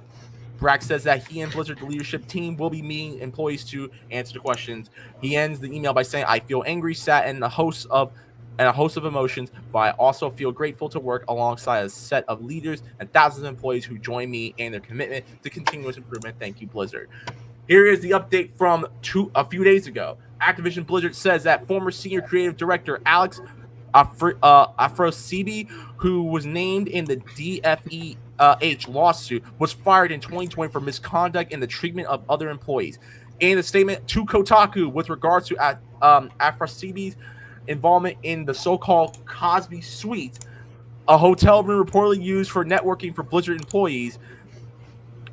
Brack says that he and Blizzard leadership team will be meeting employees to answer the questions. He ends the email by saying, "I feel angry, sad, and a host of emotions, but I also feel grateful to work alongside a set of leaders and thousands of employees who join me and their commitment to continuous improvement. Thank you, Blizzard." Here is the update from a few days ago. Activision Blizzard says that former senior creative director Alex Afrosibi, who was named in the DFEH lawsuit, was fired in 2020 for misconduct in the treatment of other employees. In a statement to Kotaku with regards to Afrosibi's involvement in the so-called Cosby Suite, a hotel room reportedly used for networking for Blizzard employees,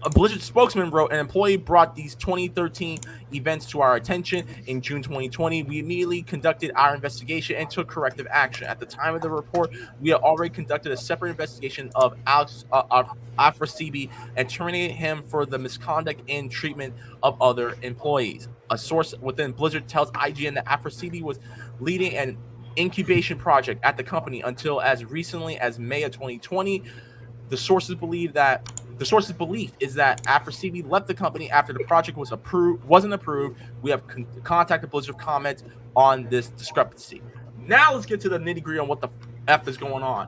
A Blizzard spokesman wrote, an employee brought these 2013 events to our attention in June 2020. We immediately conducted our investigation and took corrective action. At the time of the report, we had already conducted a separate investigation of Afrasibi and terminated him for the misconduct and treatment of other employees. A source within Blizzard tells IGN that Afrasibi was leading an incubation project at the company until as recently as May of 2020. The source's belief is that after CB left the company after the project wasn't approved. We have contacted Blizzard for comment on this discrepancy. Now let's get to the nitty-gritty on what the F is going on.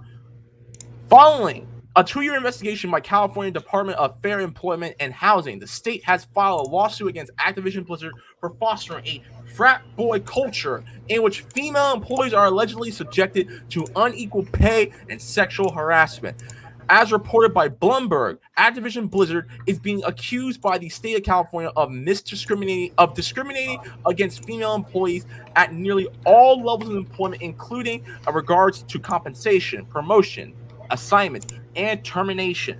Following a 2-year investigation by California Department of Fair Employment and Housing, the state has filed a lawsuit against Activision Blizzard for fostering a frat boy culture in which female employees are allegedly subjected to unequal pay and sexual harassment. As reported by Bloomberg, Activision Blizzard is being accused by the state of California of discriminating against female employees at nearly all levels of employment, including in regards to compensation, promotion, assignments, and termination.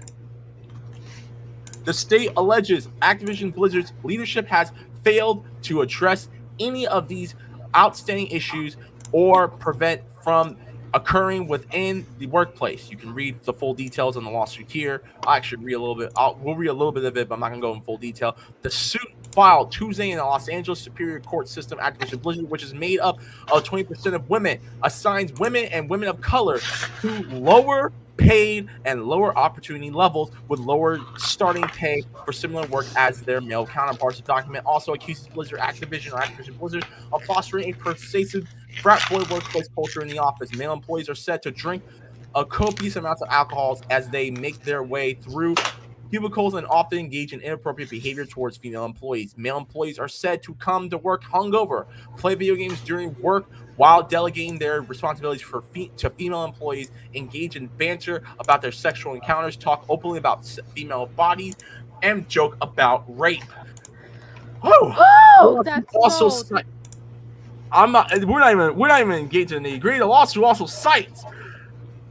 The state alleges Activision Blizzard's leadership has failed to address any of these outstanding issues or prevent from occurring within the workplace. You can read the full details on the lawsuit here. I'll actually read a little bit. We'll read a little bit of it, but I'm not going to go in full detail. The suit filed Tuesday in the Los Angeles Superior Court System, Activision Blizzard, which is made up of 20% of women, assigns women and women of color to lower paid and lower opportunity levels with lower starting pay for similar work as their male counterparts. The document also accuses Activision Blizzard of fostering a pervasive frat boy workplace culture in the office. Male employees are said to drink a copious amounts of alcohol as they make their way through cubicles and often engage in inappropriate behavior towards female employees. Male employees are said to come to work hungover, play video games during work while delegating their responsibilities to female employees, engage in banter about their sexual encounters, talk openly about female bodies, and joke about rape. Oh, that's also so... we're not even engaged in the nitty-gritty. The lawsuit also cites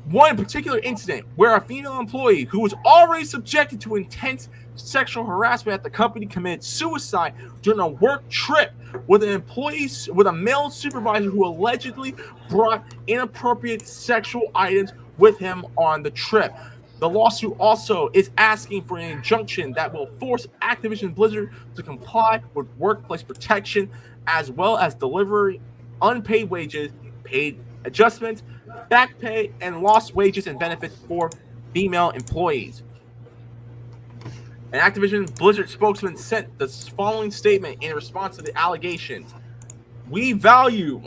one particular incident where a female employee who was already subjected to intense sexual harassment at the company committed suicide during a work trip with a male supervisor who allegedly brought inappropriate sexual items with him on the trip. The lawsuit also is asking for an injunction that will force Activision Blizzard to comply with workplace protection, as well as deliver unpaid wages, paid adjustments, back pay, and lost wages and benefits for female employees. An Activision Blizzard spokesman sent the following statement in response to the allegations. We value,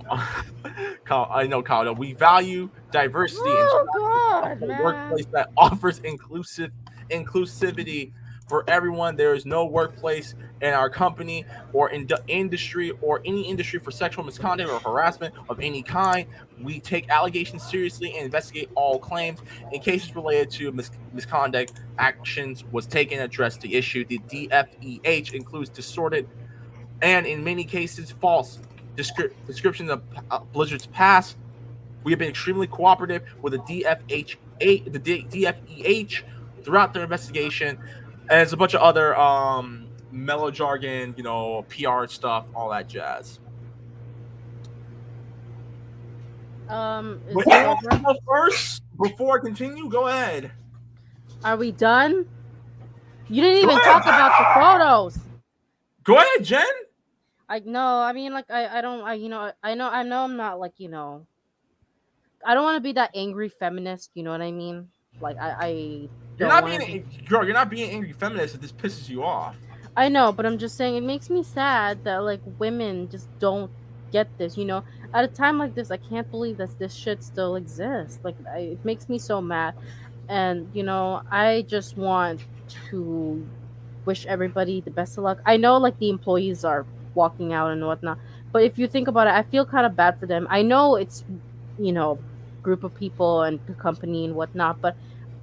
Kyle, we value diversity in a workplace that offers inclusivity for everyone. There is no workplace in our company or in the industry or any industry for sexual misconduct or harassment of any kind. We take allegations seriously and investigate all claims. In cases related to misconduct, actions was taken to address the issue. The DFEH includes distorted and, in many cases, false descriptions of Blizzard's past. We have been extremely cooperative with the DFEH throughout their investigation. And there's a bunch of other mellow jargon, PR stuff, all that jazz. First, before I continue, go ahead. Are we done? You didn't even talk about the photos. Go ahead, Jen. I know I'm not like, I don't want to be that angry feminist, you know what I mean? Like you're not being angry feminist if this pisses you off. I know, but I'm just saying it makes me sad that like women just don't get this, At a time like this, I can't believe that this shit still exists. Like it makes me so mad. And I just want to wish everybody the best of luck. I know like the employees are walking out and whatnot, but if you think about it, I feel kind of bad for them. I know it's group of people and the company and whatnot, but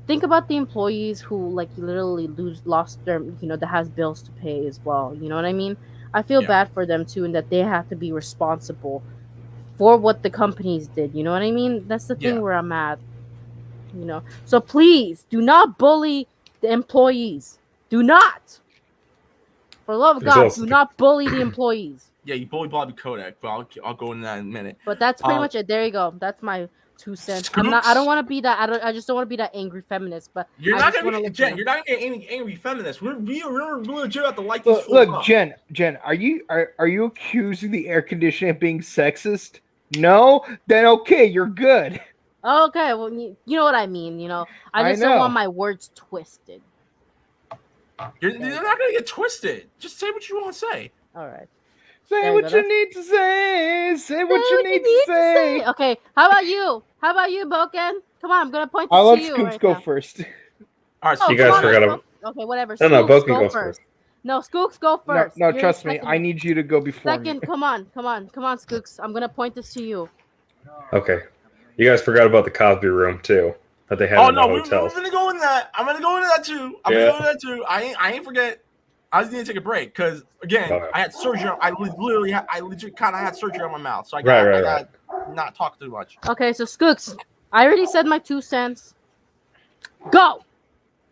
think about the employees who like literally lost their that has bills to pay as well. You know what I mean? I feel bad for them too, and that they have to be responsible for what the companies did. You know what I mean? That's the thing where I'm at. So please do not bully the employees. Do not, for the love of There's God, also do the- not bully the employees. Yeah, you bully Bobby Kodak, but I'll go into that in a minute. But that's pretty much it. There you go. That's my 2 cents. I don't Scoops? want to be that. I just don't want to be that angry feminist. But You're I not just gonna wanna be let Jen. you know. You're not gonna get angry feminist. We're legit have to like these fools Look, up. Jen, are you accusing the air conditioning of being sexist? No? Then okay, you're good. Okay, well, you know what I mean. I just don't know. want my words twisted. You're not gonna get twisted. Just say what you want to say. All right. Say There you what go, you need to say. Say what you need to say. Okay, how about you? Boken? Come on, I'm gonna point this I'll to let you Scoops right go now. first. All right, Oh, so You come guys on, forgot let's go. Okay, whatever. No, Scoops, Boken go goes first. first. No, Scoops, go No, first. no, You're trust me. second. I need you to go before Second, me. come on, Scoops. I'm gonna point this to you. Okay. You guys forgot about the Cosby room too that they had Oh in the no, we're hotels. gonna go into that. I'm gonna go into that too. I ain't forget. I just need to take a break because again, Okay. I had surgery. I legit kind of had surgery on my mouth, so I Right. got not talk too much. Okay, so Scoops, I already said my 2 cents. Go.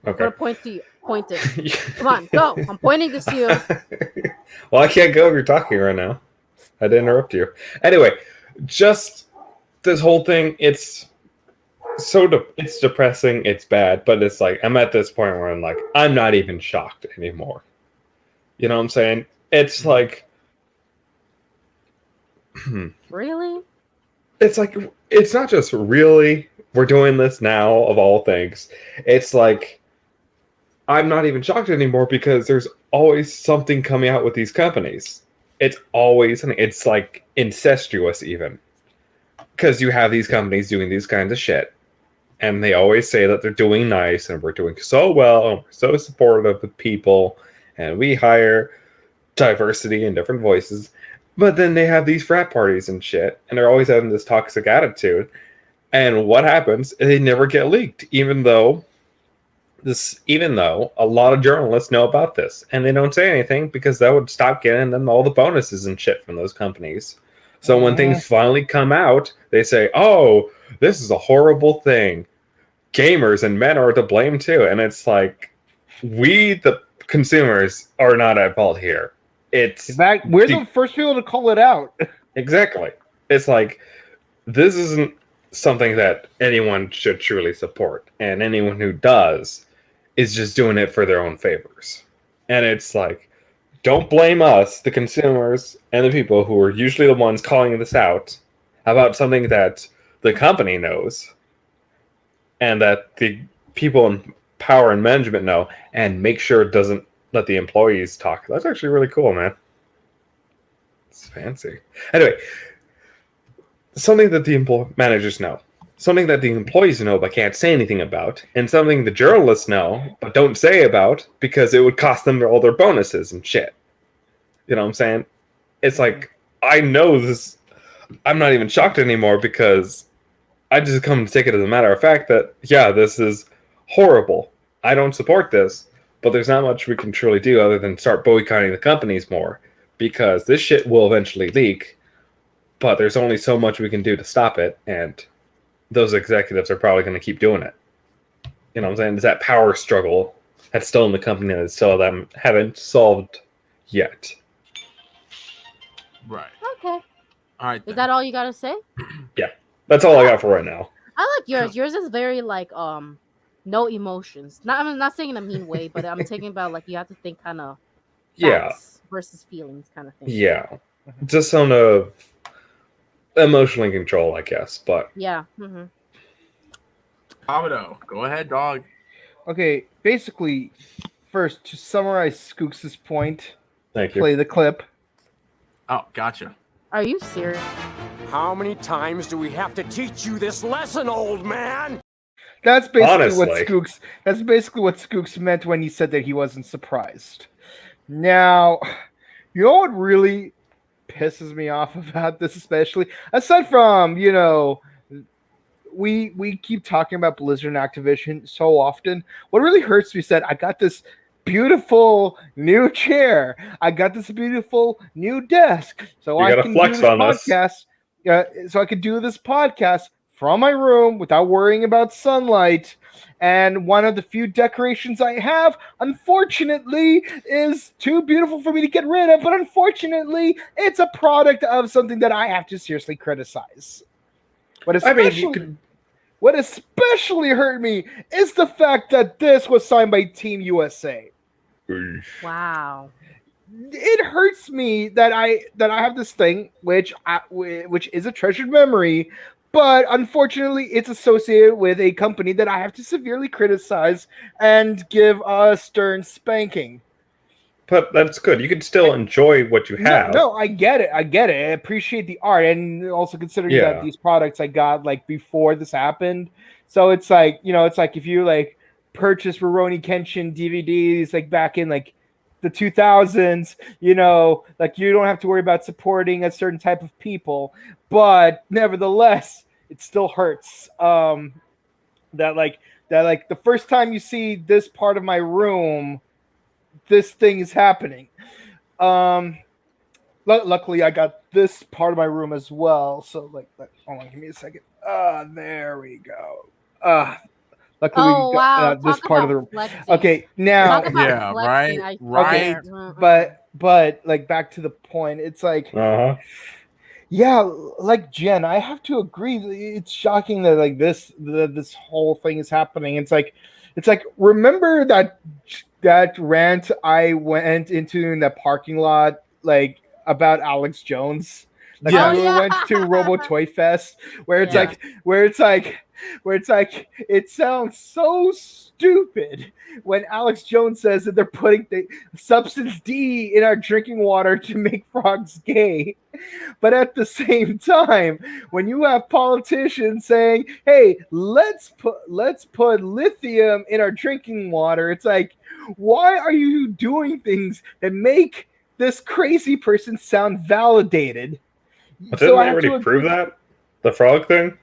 I'm Okay. gonna point to you. Point it. Come on, go. I'm pointing this to you. Well, I can't go if you're talking right now. I did interrupt you. Anyway, just this whole thing, it's it's depressing, it's bad, but it's like I'm at this point where I'm like, I'm not even shocked anymore. You know what I'm saying? It's like Really? it's like it's not just really we're doing this now of all things. It's like I'm not even shocked anymore because there's always something coming out with these companies. It's always it's like incestuous even. Because you have these companies doing these kinds of shit. And they always say that they're doing nice and we're doing so well and we're so supportive of people and we hire diversity and different voices. But then they have these frat parties and shit and they're always having this toxic attitude. And what happens? They never get leaked, even though a lot of journalists know about this and they don't say anything because that would stop getting them all the bonuses and shit from those companies. So when things finally come out, they say, "Oh, this is a horrible thing. Gamers and men are to blame too." And it's like, we, the consumers, are not at fault here. It's In fact, we're the first people to call it out. exactly. It's like this isn't something that anyone should truly support, and anyone who does is just doing it for their own favors. And it's like, don't blame us, the consumers and the people who are usually the ones calling this out about something that the company knows and that the people in power and management know, and make sure it doesn't let the employees talk. That's actually really cool, man. It's fancy. Anyway, something that the managers know, something that the employees know but can't say anything about, and something the journalists know but don't say about because it would cost them all their bonuses and shit. You know what I'm saying? It's like, I know this. I'm not even shocked anymore because I just come to take it as a matter of fact that, yeah, this is horrible. I don't support this, but there's not much we can truly do other than start boycotting the companies more because this shit will eventually leak, but there's only so much we can do to stop it, and those executives are probably going to keep doing it. You know what I'm saying? It's that power struggle that's still in the company that still them haven't solved yet. Right. Okay. All right. Is that all you gotta say? That's all I got for right now. I like yours. Yours is very like no emotions. I'm not saying in a mean way, but I'm thinking about like you have to think kind of Yeah. versus feelings kind of thing. Yeah. Just on a emotional control, I guess, but Yeah. Mm-hmm. Abado, go ahead, dog. Okay, basically, first, to summarize Skooks' point, thank you. play the clip. Oh, gotcha. Are you serious? How many times do we have to teach you this lesson, old man? That's basically what Honestly. Skooks. That's basically what Skooks meant when he said that he wasn't surprised. Now, you know what really pisses me off about this, especially aside from we keep talking about Blizzard and Activision so often. What really hurts me is that I got this beautiful new chair. I got this beautiful new desk, so You I gotta can flex do this on this. podcast. So I could do this podcast from my room without worrying about sunlight. And one of the few decorations I have, unfortunately, is too beautiful for me to get rid of. But unfortunately, it's a product of something that I have to seriously criticize. What especially hurt me is the fact that this was signed by Team USA. Wow. It hurts me that I have this thing which is a treasured memory, but unfortunately it's associated with a company that I have to severely criticize and give a stern spanking. But that's good. You can still enjoy what you have. No, I get it. I appreciate the art, and also considering that these products I got like before this happened. So it's like, it's like if you like purchase Rurouni Kenshin DVDs like back in like the 2000s, like you don't have to worry about supporting a certain type of people, but nevertheless, it still hurts. That the first time you see this part of my room, this thing is happening. Luckily, I got this part of my room as well. So, hold on, give me a second. There we go. Luckily, we got this part of the room. Flexing. Okay, now, Yeah, flexing, right, I right. but like back to the point, it's like, yeah, like Jen, I have to agree. It's shocking that like this whole thing is happening. It's like remember that rant I went into in the parking lot, like about Alex Jones, like when we went to Robo Toy Fest, where it's like it sounds so stupid when Alex Jones says that they're putting the substance D in our drinking water to make frogs gay. But at the same time, when you have politicians saying, "Hey, let's put lithium in our drinking water," it's like, why are you doing things that make this crazy person sound validated? But didn't they already prove that? The frog thing?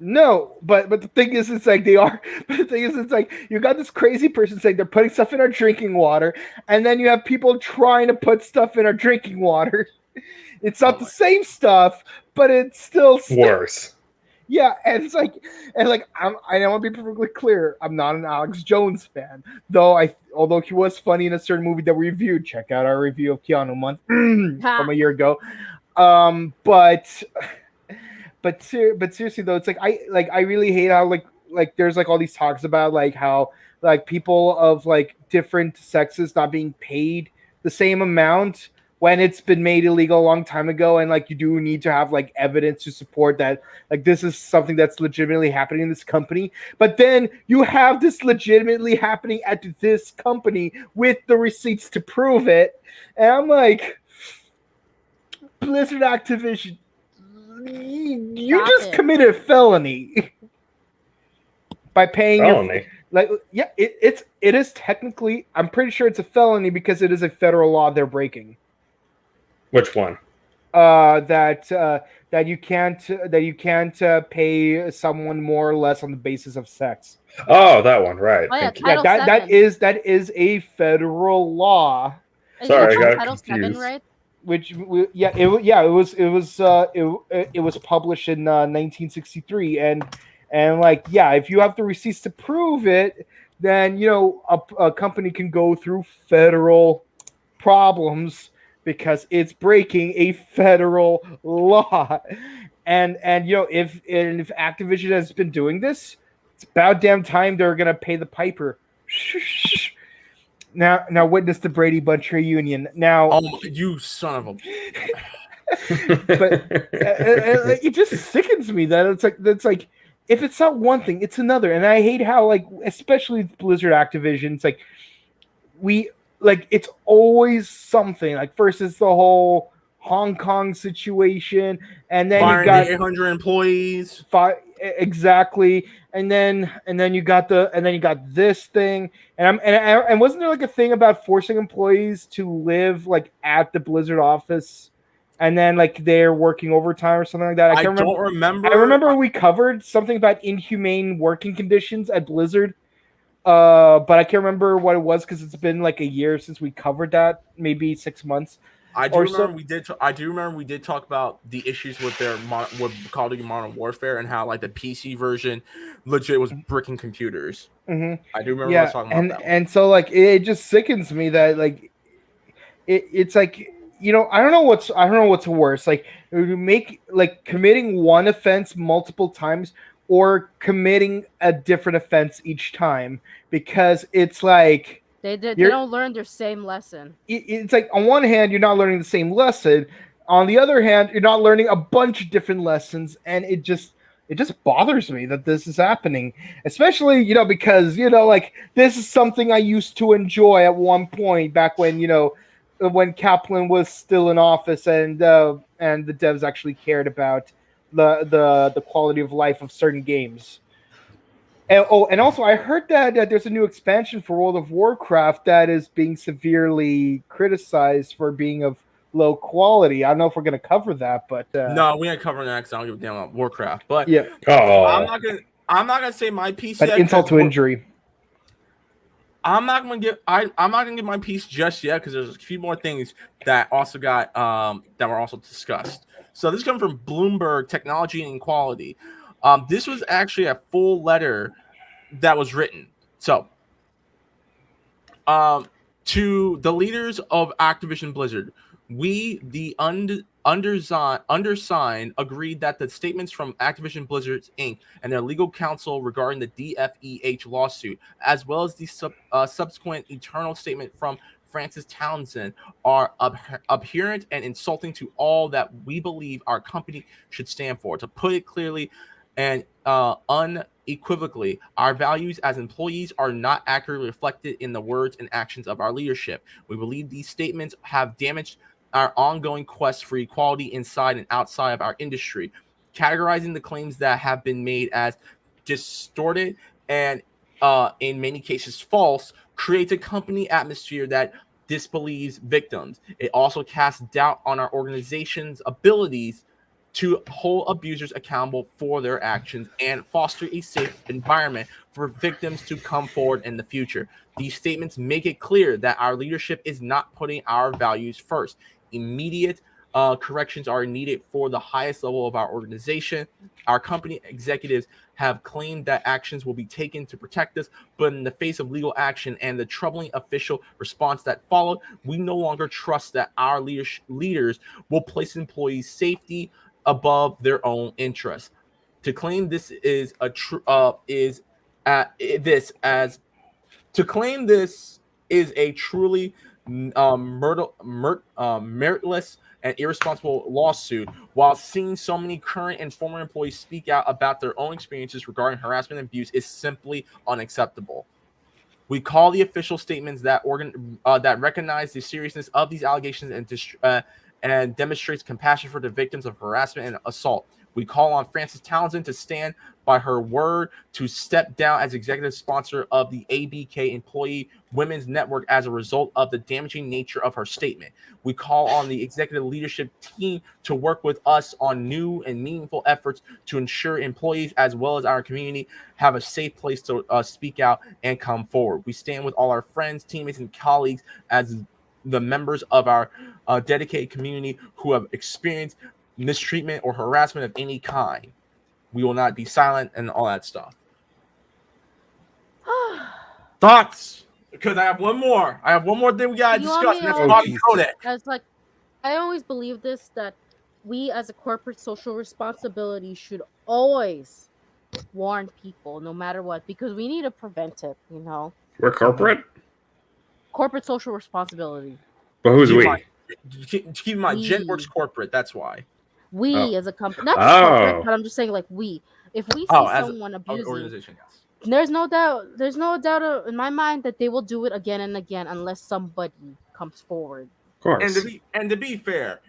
No, but the thing is, it's like they are. But the thing is, it's like you got this crazy person saying they're putting stuff in our drinking water, and then you have people trying to put stuff in our drinking water. It's not the same stuff, but it's still worse. Yeah, and it's like, I want to be perfectly clear. I'm not an Alex Jones fan, although he was funny in a certain movie that we reviewed. Check out our review of Keanu Month from a year ago. But seriously though, it's like I really hate how like there's like all these talks about like how like people of like different sexes not being paid the same amount when it's been made illegal a long time ago, and like you do need to have like evidence to support that like this is something that's legitimately happening in this company. But then you have this legitimately happening at this company with the receipts to prove it, and I'm like, Blizzard Activision, you just committed a felony by paying felony. It is technically, I'm pretty sure it's a felony because it is a federal law they're breaking. Which one? That you can't pay someone more or less on the basis of sex. Oh, that one, right? Oh, yeah, that is a federal law. Sorry, I got Title confused. 7, right? It was published in 1963, and like if you have the receipts to prove it, then a company can go through federal problems because it's breaking a federal law, and if Activision has been doing this, it's about damn time they're gonna pay the piper. Now witness the Brady Bunch reunion. Now, you son of a. But it just sickens me that it's like if it's not one thing, it's another, and I hate how like especially Blizzard Activision, it's like it's always something. Like first it's the whole Hong Kong situation, and then you got 800 employees. Exactly, and then you got this thing, and wasn't there like a thing about forcing employees to live like at the Blizzard office, and then like they're working overtime or something like that? I don't remember. I remember we covered something about inhumane working conditions at Blizzard, but I can't remember what it was because it's been like a year since we covered that, maybe 6 months. I do Or remember so- we did. I do remember we did talk about the issues with their with Call of Duty Modern Warfare and how like the PC version legit was bricking computers. Mhm. I do remember us Yeah, talking about that. and so like it just sickens me that like it's like, I don't know what's worse, like make like committing one offense multiple times or committing a different offense each time, because it's like They you're don't learn their same lesson. it's like on one hand you're not learning the same lesson, on the other hand you're not learning a bunch of different lessons, and it just bothers me that this is happening, especially because like this is something I used to enjoy at one point back when Kaplan was still in office, and the devs actually cared about the quality of life of certain games. And also, I heard that there's a new expansion for World of Warcraft that is being severely criticized for being of low quality. I don't know if we're going to cover that, but No, we ain't covering that because I don't give a damn about Warcraft. But yeah, I'm Oh, not gonna say my piece but yet. insult 'Cause to injury. I'm not gonna give my piece just yet because there's a few more things that also got that were also discussed. So this comes from Bloomberg Technology and Equality. This was actually a full letter that was written. So to the leaders of Activision Blizzard, we, the undersigned, agreed that the statements from Activision Blizzard Inc. and their legal counsel regarding the DFEH lawsuit, as well as the subsequent eternal statement from Francis Townsend, are abhorrent and insulting to all that we believe our company should stand for. To put it clearly and unequivocally, our values as employees are not accurately reflected in the words and actions of our leadership. We believe these statements have damaged our ongoing quest for equality inside and outside of our industry. Categorizing the claims that have been made as distorted and in many cases false creates a company atmosphere that disbelieves victims. It also casts doubt on our organization's abilities to hold abusers accountable for their actions and foster a safe environment for victims to come forward in the future. These statements make it clear that our leadership is not putting our values first. Immediate corrections are needed for the highest level of our organization. Our company executives have claimed that actions will be taken to protect us, but in the face of legal action and the troubling official response that followed, we no longer trust that our leaders will place employees' safety above their own interests. To claim this is a to claim this is a truly meritless and irresponsible lawsuit, while seeing so many current and former employees speak out about their own experiences regarding harassment and abuse, is simply unacceptable. We call the official statements that that recognize the seriousness of these allegations and demonstrates compassion for the victims of harassment and assault. We call on Frances Townsend to stand by her word to step down as executive sponsor of the ABK Employee Women's Network as a result of the damaging nature of her statement. We call on the executive leadership team to work with us on new and meaningful efforts to ensure employees as well as our community have a safe place to speak out and come forward. We stand with all our friends, teammates, and colleagues as the members of our dedicated community who have experienced mistreatment or harassment of any kind. We will not be silent and all that stuff. Thoughts? Because I have one more. I have one more thing we gotta discuss, and that's Bobby Kotick. As like, I always believe this, that we as a corporate social responsibility should always warn people no matter what, because we need to prevent it, we're corporate, corporate social responsibility. but who's we? Keep in mind, Jen works corporate. That's why. We as a company, not just corporate, but I'm just saying, like, if we see someone abusing, organization, yes. there's no doubt in my mind that they will do it again and again unless somebody comes forward. Of course. And to be fair,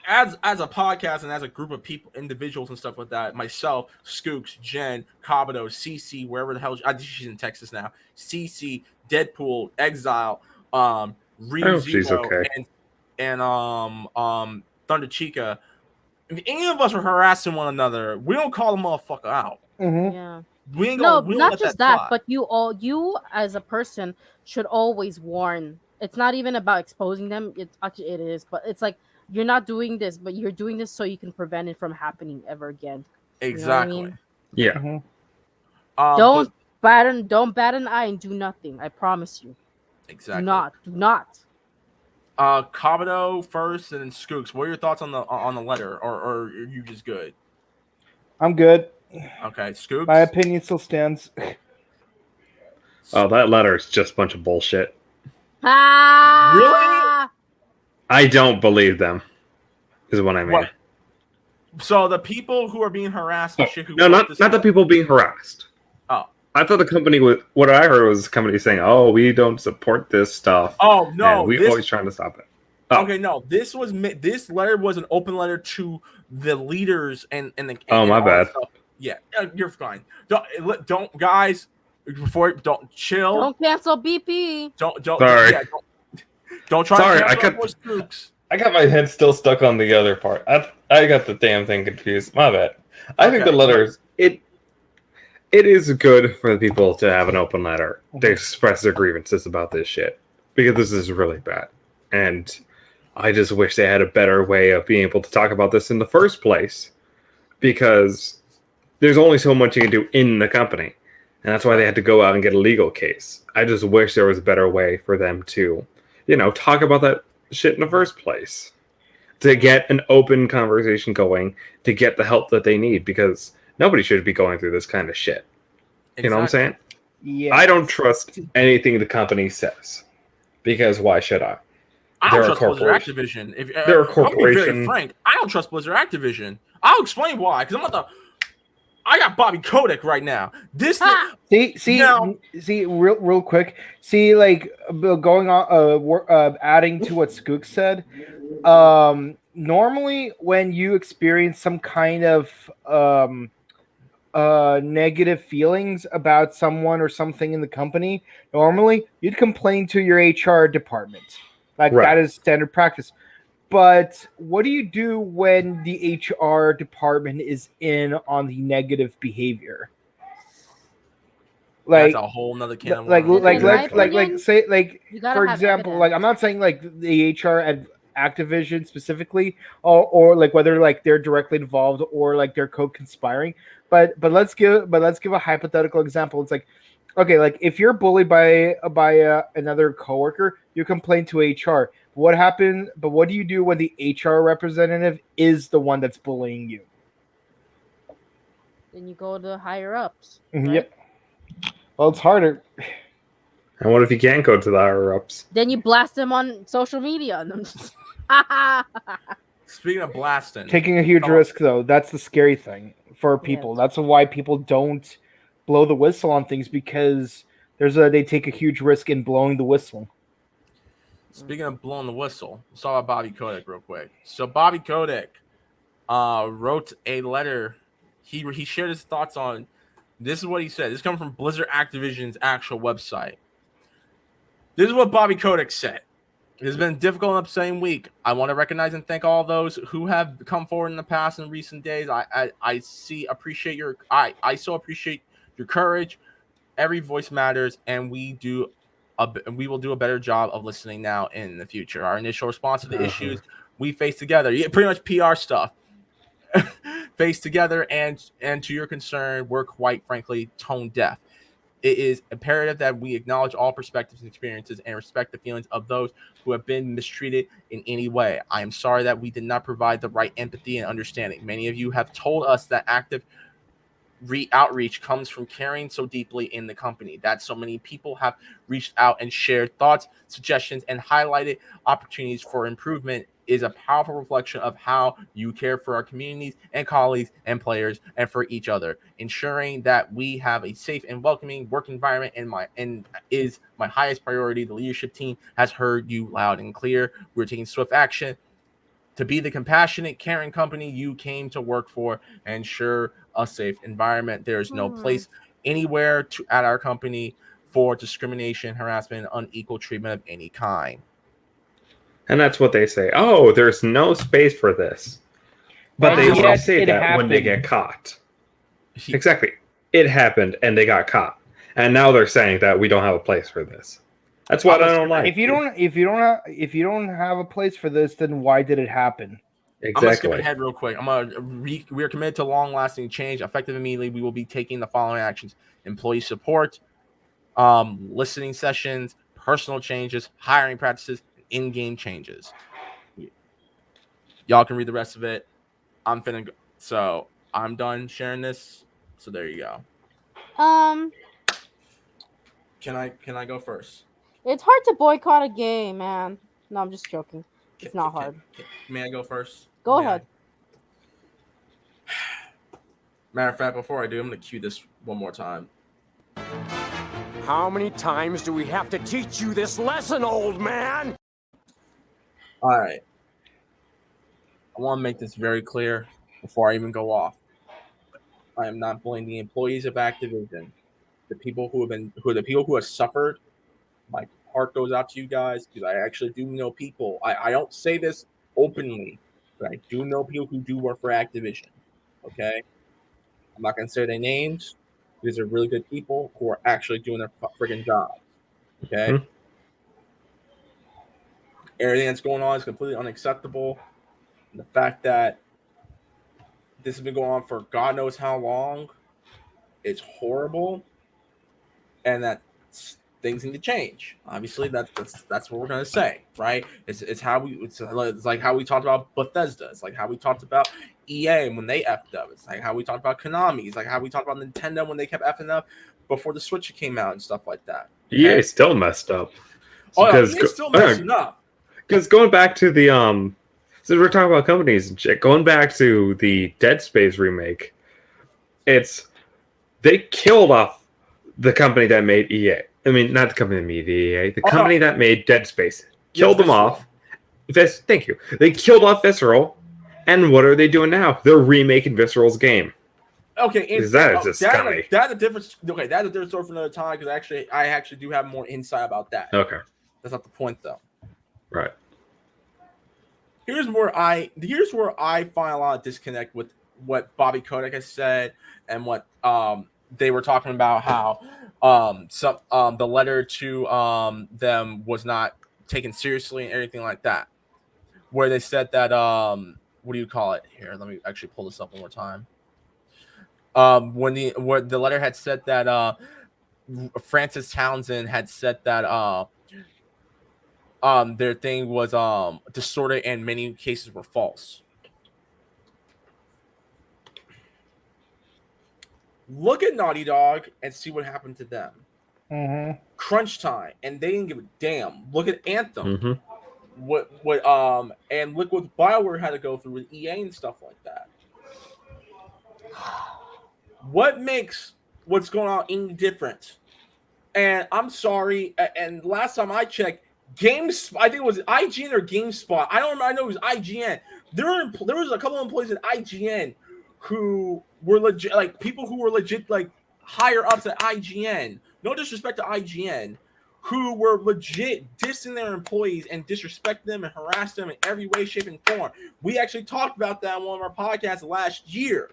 as a podcast and as a group of people, individuals and stuff like that, myself, Skooks, Jen, Kabuto, CC, wherever the hell I think she's in Texas now, CC, Deadpool, Exile, Ryu Zero, okay. and Thunder Chica. If any of us are harassing one another, we don't call the motherfucker out. Mm-hmm. Yeah. We ain't No, gonna, not just that, but you as a person should always warn, it's not even about exposing them. It is, but it's like you're not doing this, but you're doing this so you can prevent it from happening ever again. Exactly. You know what I mean? Yeah. Don't bat an eye and do nothing. I promise you. Exactly. Do not. Kabuto first, and then Skooks. What are your thoughts on the letter, or are you just good? I'm good. Okay, Skooks. My opinion still stands. Oh, that letter is just a bunch of bullshit. Ah! I don't believe them. Is what I mean. What? So the people who are being harassed, and shit, who No, not the people being harassed. Oh, I thought the company was. What I heard was the company saying, "Oh, we don't support this stuff." oh no, and we always trying to stop it. Oh. Okay, no, this letter was an open letter to the leaders and the. Oh, my bad. Stuff. Yeah, you're fine. Don't guys. Don't chill. Don't cancel BP. Don't. Sorry. Yeah, don't try. Sorry, to cancel I got my head still stuck on the other part. I got the damn thing confused. My bad. I think the letters it is good for the people to have an open letter to express their grievances about this shit, because this is really bad, and I just wish they had a better way of being able to talk about this in the first place, because there's only so much you can do in the company, and that's why they had to go out and get a legal case. I just wish there was a better way for them to, talk about that shit in the first place, to get an open conversation going, to get the help that they need, because nobody should be going through this kind of shit. Exactly. You know what I'm saying? Yeah. I don't trust anything the company says, because why should I? I don't trust Blizzard Activision. They're a corporation. I'm being very frank. I don't trust Blizzard Activision. I'll explain why. Because I got Bobby Kotick right now. See, real quick. See, like going on, adding to what Skook said. Normally, when you experience some kind of negative feelings about someone or something in the company, normally you'd complain to your HR department. Like that is standard practice. But what do you do when the HR department is in on the negative behavior? Like that's a whole nother can of worms. Say for example, like I'm not saying like the HR at Activision specifically, or like whether like they're directly involved or like they're co-conspiring. But let's give a hypothetical example. It's like, okay, like if you're bullied by another coworker, you complain to HR. What happened? But what do you do when the HR representative is the one that's bullying you? Then you go to higher ups. Right? Yep. Well, it's harder. And what if you can't go to the higher ups? Then you blast them on social media. Speaking of blasting, taking a huge risk though, that's the scary thing for people. Yes. That's why people don't blow the whistle on things, because they take a huge risk in blowing the whistle. Speaking of blowing the whistle, let's talk about Bobby Kotick real quick. So Bobby Kotick wrote a letter. He shared his thoughts on. This is what he said. This comes from Blizzard Activision's actual website. This is what Bobby Kotick said. It has been a difficult and upsetting week. I want to recognize and thank all those who have come forward in the past and recent days. I so appreciate your courage. Every voice matters, and we will do a better job of listening now and in the future. Our initial response to the issues we face together, pretty much PR stuff, face together, and to your concern, we're quite frankly tone deaf. It is imperative that we acknowledge all perspectives and experiences and respect the feelings of those who have been mistreated in any way. I am sorry that we did not provide the right empathy and understanding. Many of you have told us that active outreach comes from caring so deeply in the company, that so many people have reached out and shared thoughts, suggestions, and highlighted opportunities for improvement is a powerful reflection of how you care for our communities and colleagues and players and for each other. Ensuring that we have a safe and welcoming work environment is my highest priority. The leadership team has heard you loud and clear. We're taking swift action to be the compassionate, caring company you came to work for and ensure a safe environment. There is no place anywhere at our company for discrimination, harassment, unequal treatment of any kind. And that's what they say. Oh, there's no space for this. But they only say that when they get caught. Exactly. It happened and they got caught. And now they're saying that we don't have a place for this. That's what I don't like. If you don't have a place for this, then why did it happen? I'm gonna skip Exactly. ahead real quick. We are committed to long-lasting change. Effective immediately, we will be taking the following actions: employee support, listening sessions, personal changes, hiring practices, in-game changes. Y'all can read the rest of it. I'm finna go. So I'm done sharing this. So there you go. Can I go first? It's hard to boycott a game, man. No, I'm just joking. It's not hard. May I go first? Go May I? ahead. Matter of fact, before I do, I'm gonna cue this one more time. How many times do we have to teach you this lesson, old man? All right. I want to make this very clear before I even go off. I am not blaming the employees of Activision. The people who have suffered. My heart goes out to you guys because I actually do know people. I don't say this openly, but I do know people who do work for Activision. Okay? I'm not going to say their names. These are really good people who are actually doing their freaking job. Okay? Mm-hmm. Everything that's going on is completely unacceptable. And the fact that this has been going on for God knows how long is horrible. And that things need to change. Obviously, that's what we're gonna say, right? It's like how we talked about Bethesda. It's like how we talked about EA when they effed up. It's like how we talked about Konami. It's like how we talked about Nintendo when they kept effing up before the Switch came out and stuff like that. EA still messed up. Oh, yeah, EA's still messing up. Because going back to the since we're talking about companies and shit, going back to the Dead Space remake, they killed off the company that made EA. I mean, not the company that made EA, the company that made Dead Space. Killed them off. Thank you. They killed off Visceral, and what are they doing now? They're remaking Visceral's game. Okay, that is just scummy. That's a different. Okay, that's a different story for another time because I actually do have more insight about that. Okay, that's not the point though. Right. Here's where I find a lot of disconnect with what Bobby Kotick has said and what they were talking about how the letter to them was not taken seriously and everything like that. Where they said that what do you call it? Here, let me actually pull this up one more time. When the letter had said that Francis Townsend had said that their thing was distorted and many cases were false. Look at Naughty Dog and see what happened to them. Mm-hmm. Crunch Time, and they didn't give a damn. Look at Anthem. Mm-hmm. And look what BioWare had to go through with EA and stuff like that. What makes what's going on any different? And I'm sorry. And last time I checked, I think it was IGN or GameSpot. I don't remember. I know it was IGN. There was a couple of employees at IGN who were legit, like people who were legit, like higher ups at IGN. No disrespect to IGN, who were legit dissing their employees and disrespect them and harass them in every way, shape, and form. We actually talked about that on one of our podcasts last year.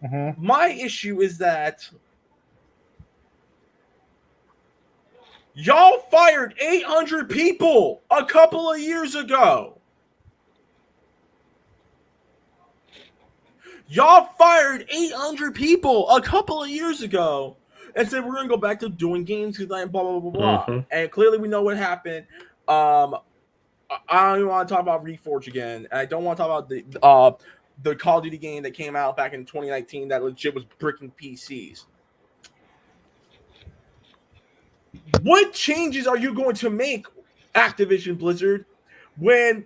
Mm-hmm. My issue is that y'all fired 800 people a couple of years ago. Y'all fired 800 people a couple of years ago and said we're going to go back to doing games because blah, blah, blah, blah. Mm-hmm. And clearly we know what happened. I don't even want to talk about Reforge again. And I don't want to talk about the Call of Duty game that came out back in 2019 that legit was bricking PCs. What changes are you going to make, Activision Blizzard, when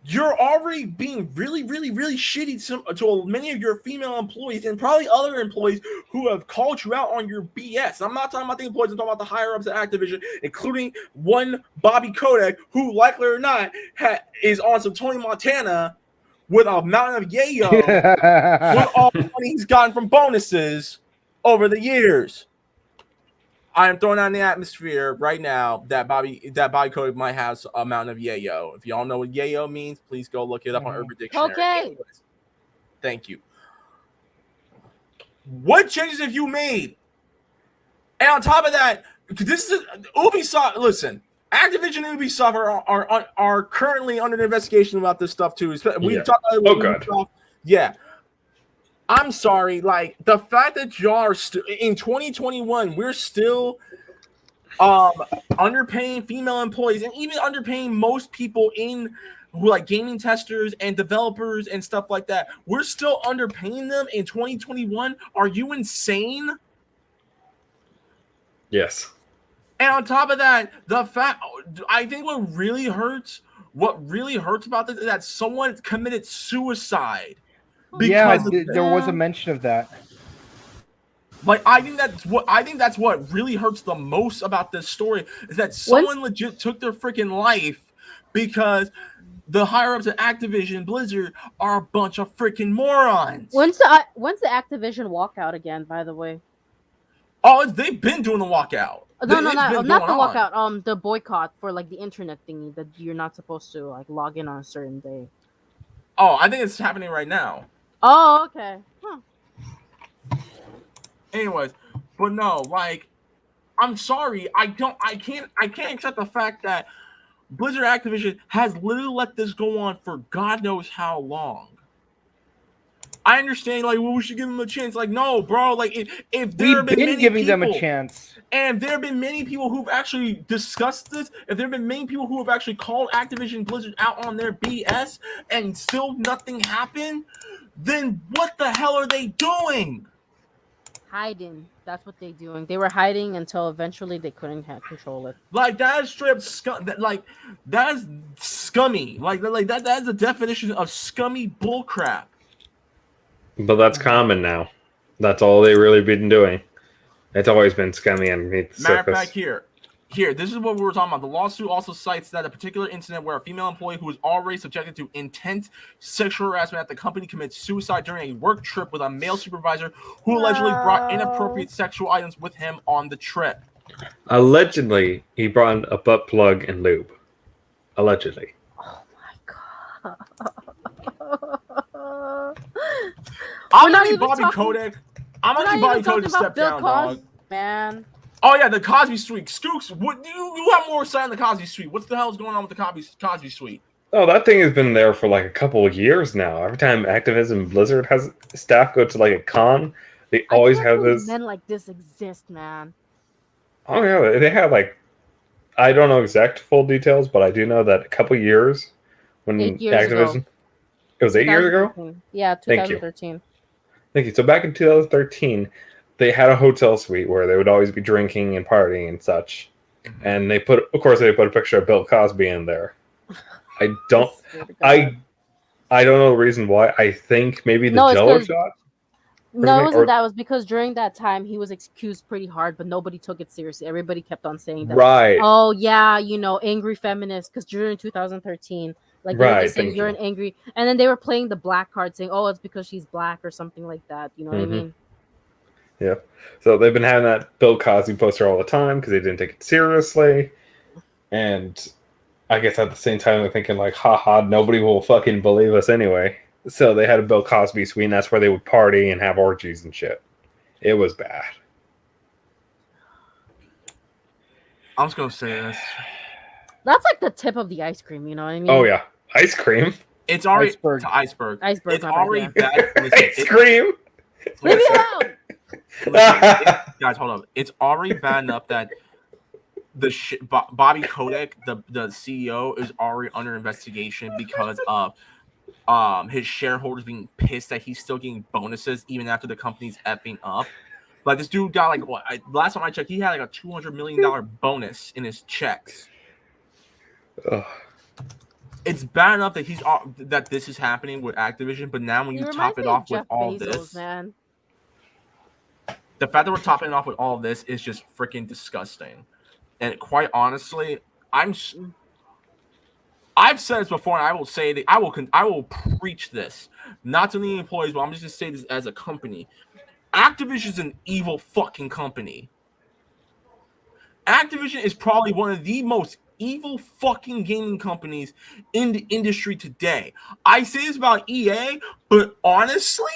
you're already being really, really, really shitty to many of your female employees and probably other employees who have called you out on your BS? I'm not talking about the employees, I'm talking about the higher-ups at Activision, including one Bobby Kotick, who, likely or not, is on some Tony Montana with a mountain of yayo with all the money he's gotten from bonuses over the years. I am throwing out in the atmosphere right now that Bobby Kotick might have a mountain of yayo. If y'all know what yayo means, please go look it up on Urban Dictionary. Okay. Thank you. What changes have you made? And on top of that, this is Ubisoft. Listen, Activision and Ubisoft are currently under investigation about this stuff too. We talked about it with Ubisoft. Yeah. I'm sorry, like the fact that y'all are in 2021, we're still underpaying female employees and even underpaying most people in who like gaming testers and developers and stuff like that. We're still underpaying them in 2021. Are you insane? Yes. And on top of that, the fact I think what really hurts about this is that someone committed suicide. Yeah, there was a mention of that. Like I think that's what really hurts the most about this story is that someone legit took their freaking life because the higher ups at Activision Blizzard are a bunch of freaking morons. When's the Activision walkout again? By the way. Oh, they've been doing the walkout. No, not the walkout. The boycott for like the internet thingy that you're not supposed to like log in on a certain day. Oh, I think it's happening right now. Oh, okay. Huh. Anyways, but no, like, I'm sorry, I can't accept the fact that Blizzard Activision has literally let this go on for God knows how long. I understand, like, well, we should give them a chance. Like, no, bro, like, if there have been many giving people, them a chance, and there have been many people who've actually discussed this, if there have been many people who have actually called Activision Blizzard out on their BS and still nothing happened, then what the hell are they doing? Hiding. That's what they're doing. They were hiding until eventually they couldn't control it. Like that is straight up that is scummy. Like that is the definition of scummy bullcrap. But that's common now. That's all they really been doing. It's always been scummy underneath the surface. Matter of fact, here, this is what we were talking about. The lawsuit also cites that a particular incident where a female employee who was already subjected to intense sexual harassment at the company commits suicide during a work trip with a male supervisor who allegedly brought inappropriate sexual items with him on the trip. Allegedly, he brought a butt plug and lube. Allegedly. Oh my god. I'm not even Bobby Kotick. I'm not even Bobby Kotick to step down, dog. Man. Oh yeah, the Cosby Suite. Skooks, what you have more say on the Cosby Suite? What the hell is going on with the Cosby Suite? Oh, that thing has been there for like a couple of years now. Every time Activision Blizzard has staff go to like a con, they always have this. Men like this exist, man. Oh yeah, they have like, I don't know exact full details, but I do know that a couple of years when 8 years Activision, ago. It was 8 years ago. Yeah, 2013. Thank you. So back in 2013. They had a hotel suite where they would always be drinking and partying and such. And they put a picture of Bill Cosby in there. I don't know the reason why. I think maybe the Jello shot. No, it wasn't that. It was because during that time he was accused pretty hard, but nobody took it seriously. Everybody kept on saying that. Right. Oh yeah, angry feminist. Because during 2013, like they were just saying you're an angry, and then they were playing the black card, saying, "Oh, it's because she's black" or something like that. You know what I mean? Yeah. So they've been having that Bill Cosby poster all the time because they didn't take it seriously. And I guess at the same time they're thinking like, haha, nobody will fucking believe us anyway. So they had a Bill Cosby suite, and that's where they would party and have orgies and shit. It was bad. I'm just gonna say this. That's like the tip of the ice cream, you know what I mean? Oh yeah. Ice cream. It's already iceberg. It's already bad. Ice cream. Leave me alone. Guys, hold on. It's already bad enough that Bobby Kotick, the CEO, is already under investigation because of his shareholders being pissed that he's still getting bonuses even after the company's effing up. Like this dude got like last time I checked, he had like a $200 million bonus in his checks. Ugh. It's bad enough that that this is happening with Activision, but now when you top it off with all this, man. The fact that we're topping it off with all of this is just freaking disgusting. And quite honestly, I've said this before, and I will say that I will preach this, not to the employees, but I'm just going to say this as a company. Activision is an evil fucking company. Activision is probably one of the most evil fucking gaming companies in the industry today. I say this about EA, but honestly,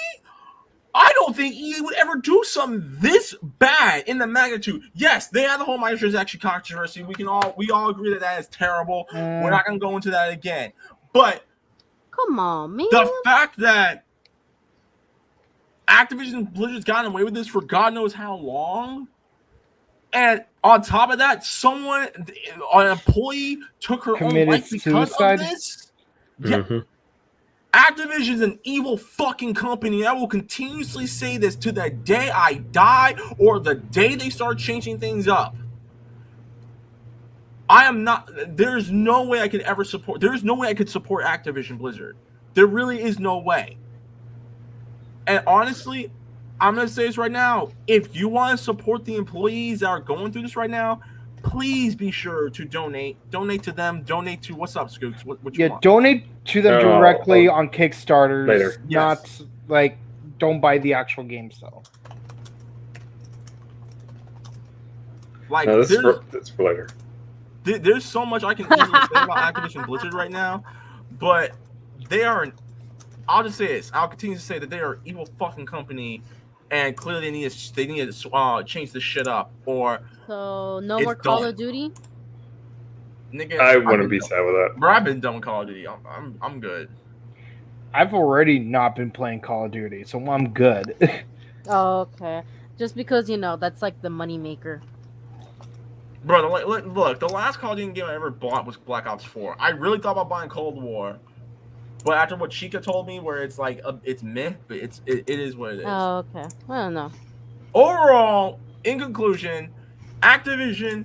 I don't think EA would ever do something this bad in the magnitude. Yes, they had the whole microtransaction controversy. We all agree that is terrible. We're not going to go into that again. But Come on, man. the fact that Activision Blizzard's gotten away with this for God knows how long, and on top of that, an employee took her own life because of this. Yeah. Activision is an evil fucking company. I will continuously say this to the day I die or the day they start changing things up. There's no way I could ever support. There's no way I could support Activision Blizzard. There really is no way. And honestly, I'm going to say this right now. If you want to support the employees that are going through this right now, please be sure to donate. Donate to them. Donate to what's up, Scoots? What you want? Donate to them directly on Kickstarters. Later. Not like don't buy the actual games though. Like no, that's for later. There's so much I can easily say about Activision Blizzard right now, but they are. I'll just say this. I'll continue to say that they are an evil fucking company, and clearly they need to change this shit up. Or so no more Call of Duty. Nigga, I wouldn't be sad with that. Bro, I've been done with Call of Duty. I'm good. I've already not been playing Call of Duty, so I'm good. Oh, okay. Just because that's like the money maker. Bro, look, the last Call of Duty game I ever bought was Black Ops 4. I really thought about buying Cold War, but after what Chica told me, where it's like it's meh, but it is what it is. Oh, okay. I don't know. Overall, in conclusion, Activision,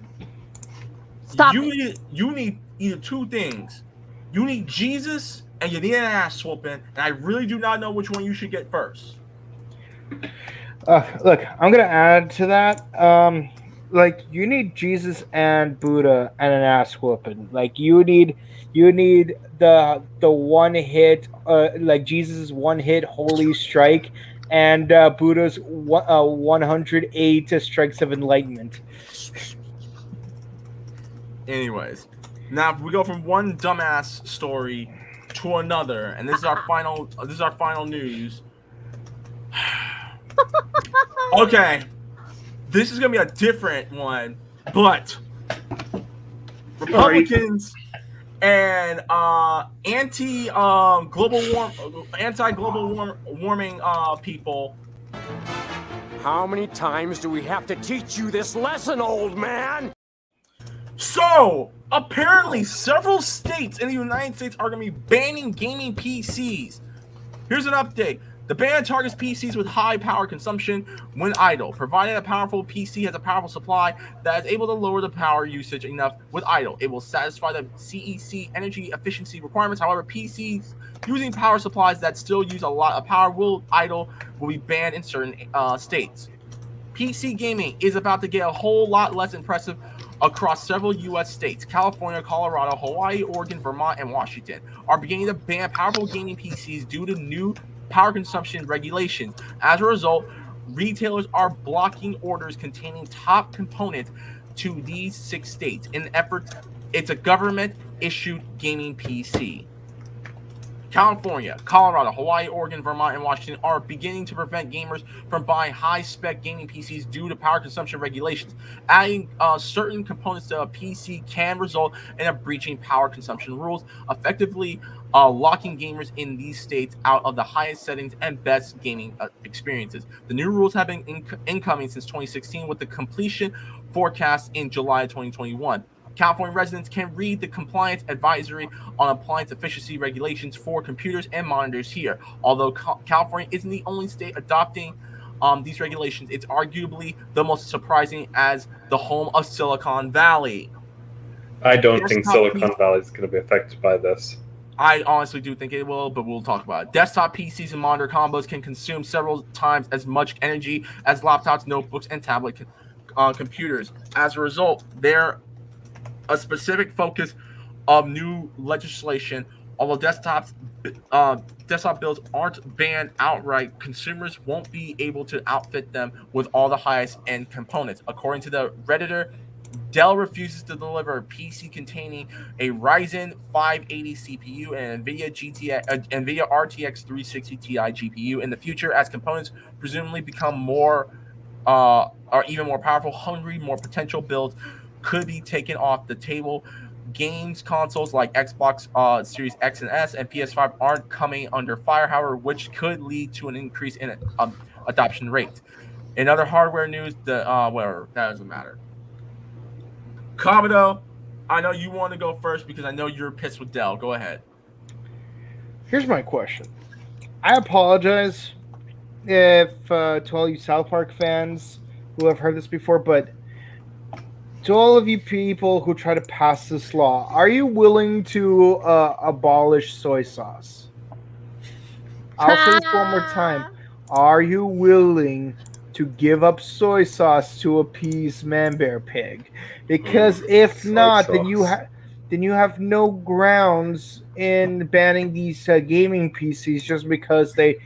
Stop. You need either two things. You need Jesus and you need an ass whooping, and I really do not know which one you should get first. Look, I'm gonna add to that. Like you need Jesus and Buddha and an ass whooping. Like you need the one hit, like Jesus' one hit holy strike, and Buddha's 108 strikes of enlightenment. Anyways, now we go from one dumbass story to another, and this is our final. This is our final news. Okay, this is gonna be a different one, but Republicans and anti-global warming people. How many times do we have to teach you this lesson, old man? So, apparently, several states in the United States are going to be banning gaming PCs. Here's an update. The ban targets PCs with high power consumption when idle, provided a powerful PC has a powerful supply that is able to lower the power usage enough with idle. It will satisfy the CEC energy efficiency requirements. However, PCs using power supplies that still use a lot of power will be banned in certain states. PC gaming is about to get a whole lot less impressive across several U.S. states. California, Colorado, Hawaii, Oregon, Vermont, and Washington are beginning to ban powerful gaming PCs due to new power consumption regulations. As a result, retailers are blocking orders containing top components to these 6 states. In an effort, it's a government-issued gaming PC. California, Colorado, Hawaii, Oregon, Vermont, and Washington are beginning to prevent gamers from buying high-spec gaming PCs due to power consumption regulations. Adding certain components to a PC can result in a breaching power consumption rules, effectively locking gamers in these states out of the highest settings and best gaming experiences. The new rules have been incoming since 2016, with the completion forecast in July 2021. California residents can read the compliance advisory on appliance efficiency regulations for computers and monitors here. Although California isn't the only state adopting these regulations, it's arguably the most surprising as the home of Silicon Valley. I don't think Silicon Valley is going to be affected by this. I honestly do think it will, but we'll talk about it. Desktop PCs and monitor combos can consume several times as much energy as laptops, notebooks, and tablet computers. As a result, they're a specific focus of new legislation. Although desktop builds aren't banned outright, consumers won't be able to outfit them with all the highest end components. According to the Redditor Dell refuses to deliver a PC containing a Ryzen 580 CPU and NVIDIA RTX 360 Ti GPU in the future, as components presumably become more are even more powerful. Hungry, more potential builds could be taken off the table. Games consoles like Xbox Series X and S and PS5 aren't coming under fire, however, which could lead to an increase in adoption rate. In other hardware news, whatever, that doesn't matter. Commodore, I know you want to go first because I know you're pissed with Dell. Go ahead. Here's my question. I apologize if to all you South Park fans who have heard this before, but to all of you people who try to pass this law, are you willing to abolish soy sauce? I'll say this one more time. Are you willing to give up soy sauce to appease Man-Bear Pig? Because if not, then you have no grounds in banning these gaming PCs just because they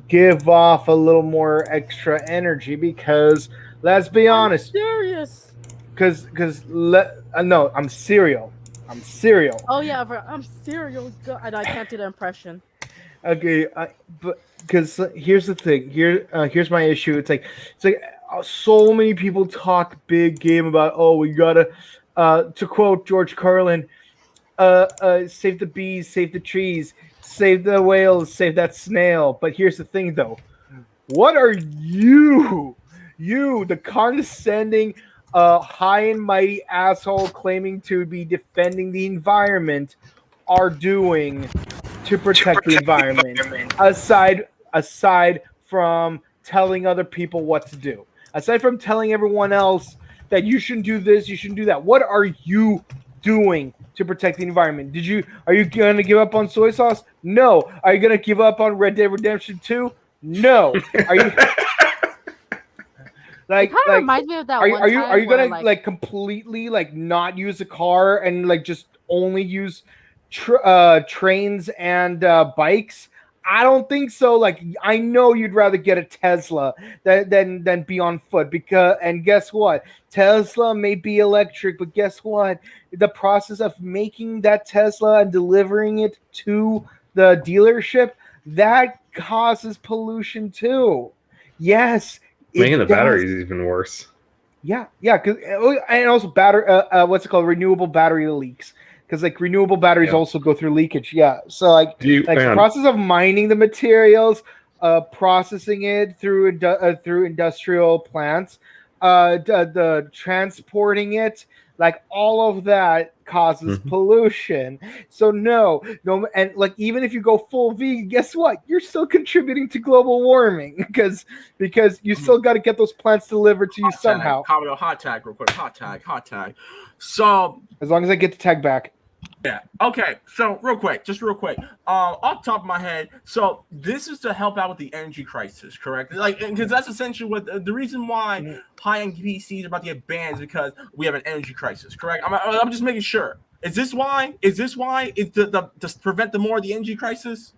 give off a little more extra energy. Because let's be honest, Serious. No, I'm cereal. Oh yeah, I'm cereal. I can't do the impression. Okay, but because here's the thing. Here's my issue. It's like so many people talk big game about, oh, we gotta to quote George Carlin, save the bees, save the trees, save the whales, save that snail. But here's the thing, though. What are you, the condescending, high and mighty asshole claiming to be defending the environment, are doing to protect the environment? Aside from telling other people what to do, aside from telling everyone else that you shouldn't do this, you shouldn't do that, what are you doing to protect the environment? Are you gonna give up on soy sauce? No. Are you gonna give up on Red Dead Redemption 2? No. Are you It kind of reminds me of that. Are you gonna completely not use a car and just only use trains and bikes? I don't think so. I know you'd rather get a Tesla than be on foot, and guess what? Tesla may be electric, but guess what? The process of making that Tesla and delivering it to the dealership, that causes pollution too. Yes. Making the batteries even worse. Yeah, and also renewable battery leaks, because renewable batteries also go through leakage. Yeah, so the process of mining the materials, processing it through industrial plants, the transporting it, all of that causes pollution. So no, and even if you go full vegan, guess what? You're still contributing to global warming because you still got to get those plants delivered to you somehow. Hot tag, real quick. Hot tag. So as long as I get the tag back. Yeah. Okay. So real quick, off the top of my head. So this is to help out with the energy crisis, correct? Because that's essentially what the reason why high-end PCs are about to get banned is because we have an energy crisis, correct? I'm just making sure. Is this why? Is to prevent the more of the energy crisis?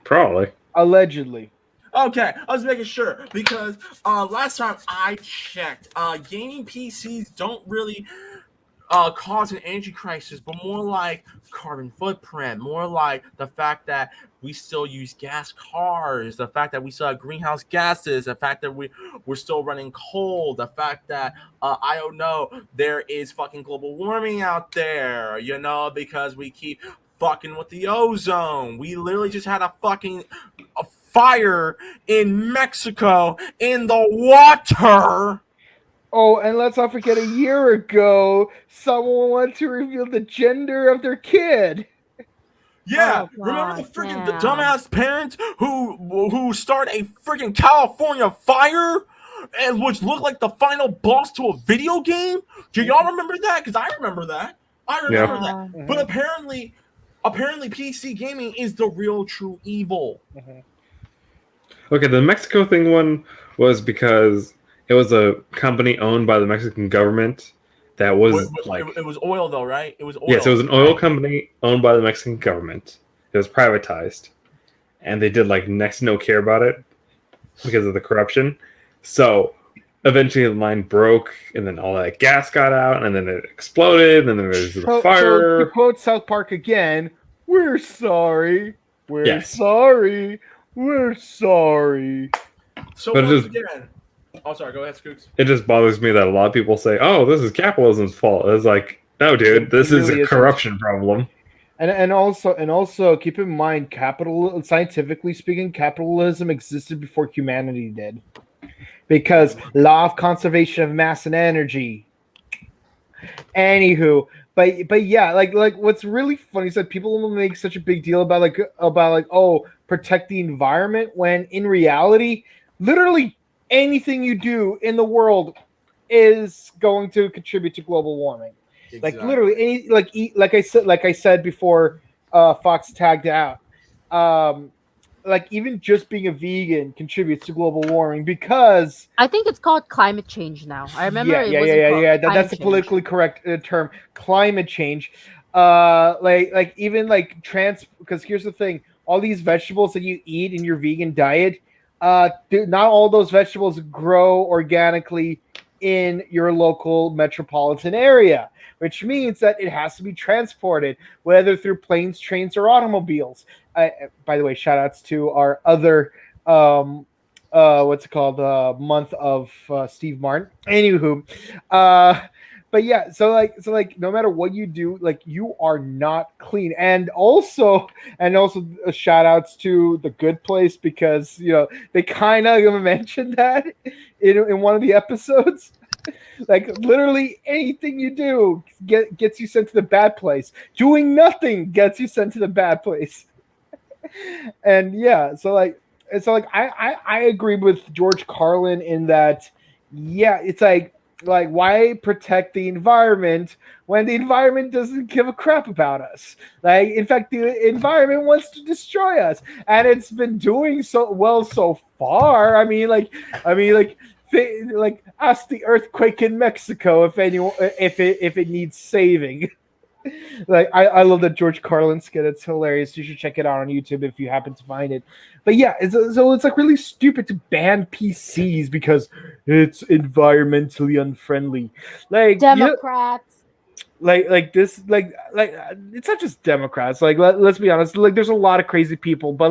Probably. Allegedly. Okay, I was making sure because last time I checked, gaming PCs don't really cause an energy crisis, but more like carbon footprint, more like the fact that we still use gas cars, the fact that we still have greenhouse gases, the fact that we're still running coal, the fact that I don't know, there is fucking global warming out there, because we keep fucking with the ozone. We literally just had a fire in Mexico in the water. Oh, and let's not forget, a year ago, someone wanted to reveal the gender of their kid. Yeah, remember the dumbass parents who started a freaking California fire, and which looked like the final boss to a video game? Do y'all remember that? Because I remember that. that. Mm-hmm. But apparently PC gaming is the real true evil. Mm-hmm. Okay, the Mexico thing one was because it was a company owned by the Mexican government that was it was oil though, right? It was oil. Yes, it was an oil company owned by the Mexican government. It was privatized, and they did next to no care about it because of the corruption. So eventually the mine broke, and then all that gas got out, and then it exploded, and then there was the So fire. to quote South Park again, we're sorry. We're Yes. sorry. We're sorry. So But it once just- again, oh sorry, go ahead, Scoots. It just bothers me that a lot of people say, "Oh, this is capitalism's fault." It's like, no, dude, this It is really a isn't. corruption problem. And also keep in mind, scientifically speaking, capitalism existed before humanity did, because law of conservation of mass and energy. Anywho, but yeah, like what's really funny is that people will make such a big deal about oh, protect the environment, when in reality, literally anything you do in the world is going to contribute to global warming. Like literally any like I said before, Fox tagged out. Like even just being a vegan contributes to global warming, because I think it's called climate change now. I remember yeah. That's climate the change. politically correct term, climate change. Like even like because here's the thing: all these vegetables that you eat in your vegan diet, not all those vegetables grow organically in your local metropolitan area, which means that it has to be transported, whether through planes, trains, or automobiles. By the way, shout outs to our other what's it called, month of Steve Martin. Anywho, but yeah, so no matter what you do, like you are not clean. And also shout outs to The Good Place, because they kind of mentioned that in one of the episodes. Like literally anything you do gets you sent to the bad place. Doing nothing gets you sent to the bad place. And yeah, so I agree with George Carlin in that. Yeah, it's like why protect the environment when the environment doesn't give a crap about us? Like, in fact, the environment wants to destroy us, and it's been doing so well so far. I mean, ask the earthquake in Mexico if it needs saving. Like I love that George Carlin skit. It's hilarious. You should check it out on YouTube if you happen to find it. But yeah, so it's like really stupid to ban PCs because it's environmentally unfriendly. Like Democrats. This it's not just Democrats. Like let's be honest. Like there's a lot of crazy people, but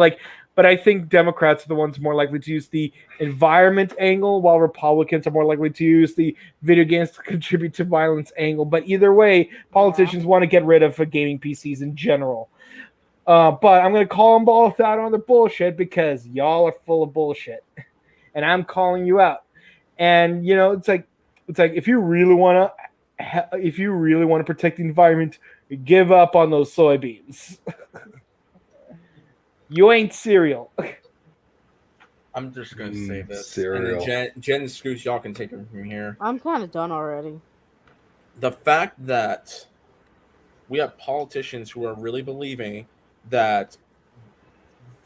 I think Democrats are the ones more likely to use the environment angle, while Republicans are more likely to use the video games to contribute to violence angle. But either way, politicians want to get rid of gaming PCs in general. But I'm going to call them both out on the bullshit, because y'all are full of bullshit. And I'm calling you out. And, it's like if you really want to protect the environment, give up on those soybeans. You ain't cereal. I'm just gonna say this. Cereal. And then Jen and Scoots, y'all can take it from here. I'm kind of done already. The fact that we have politicians who are really believing that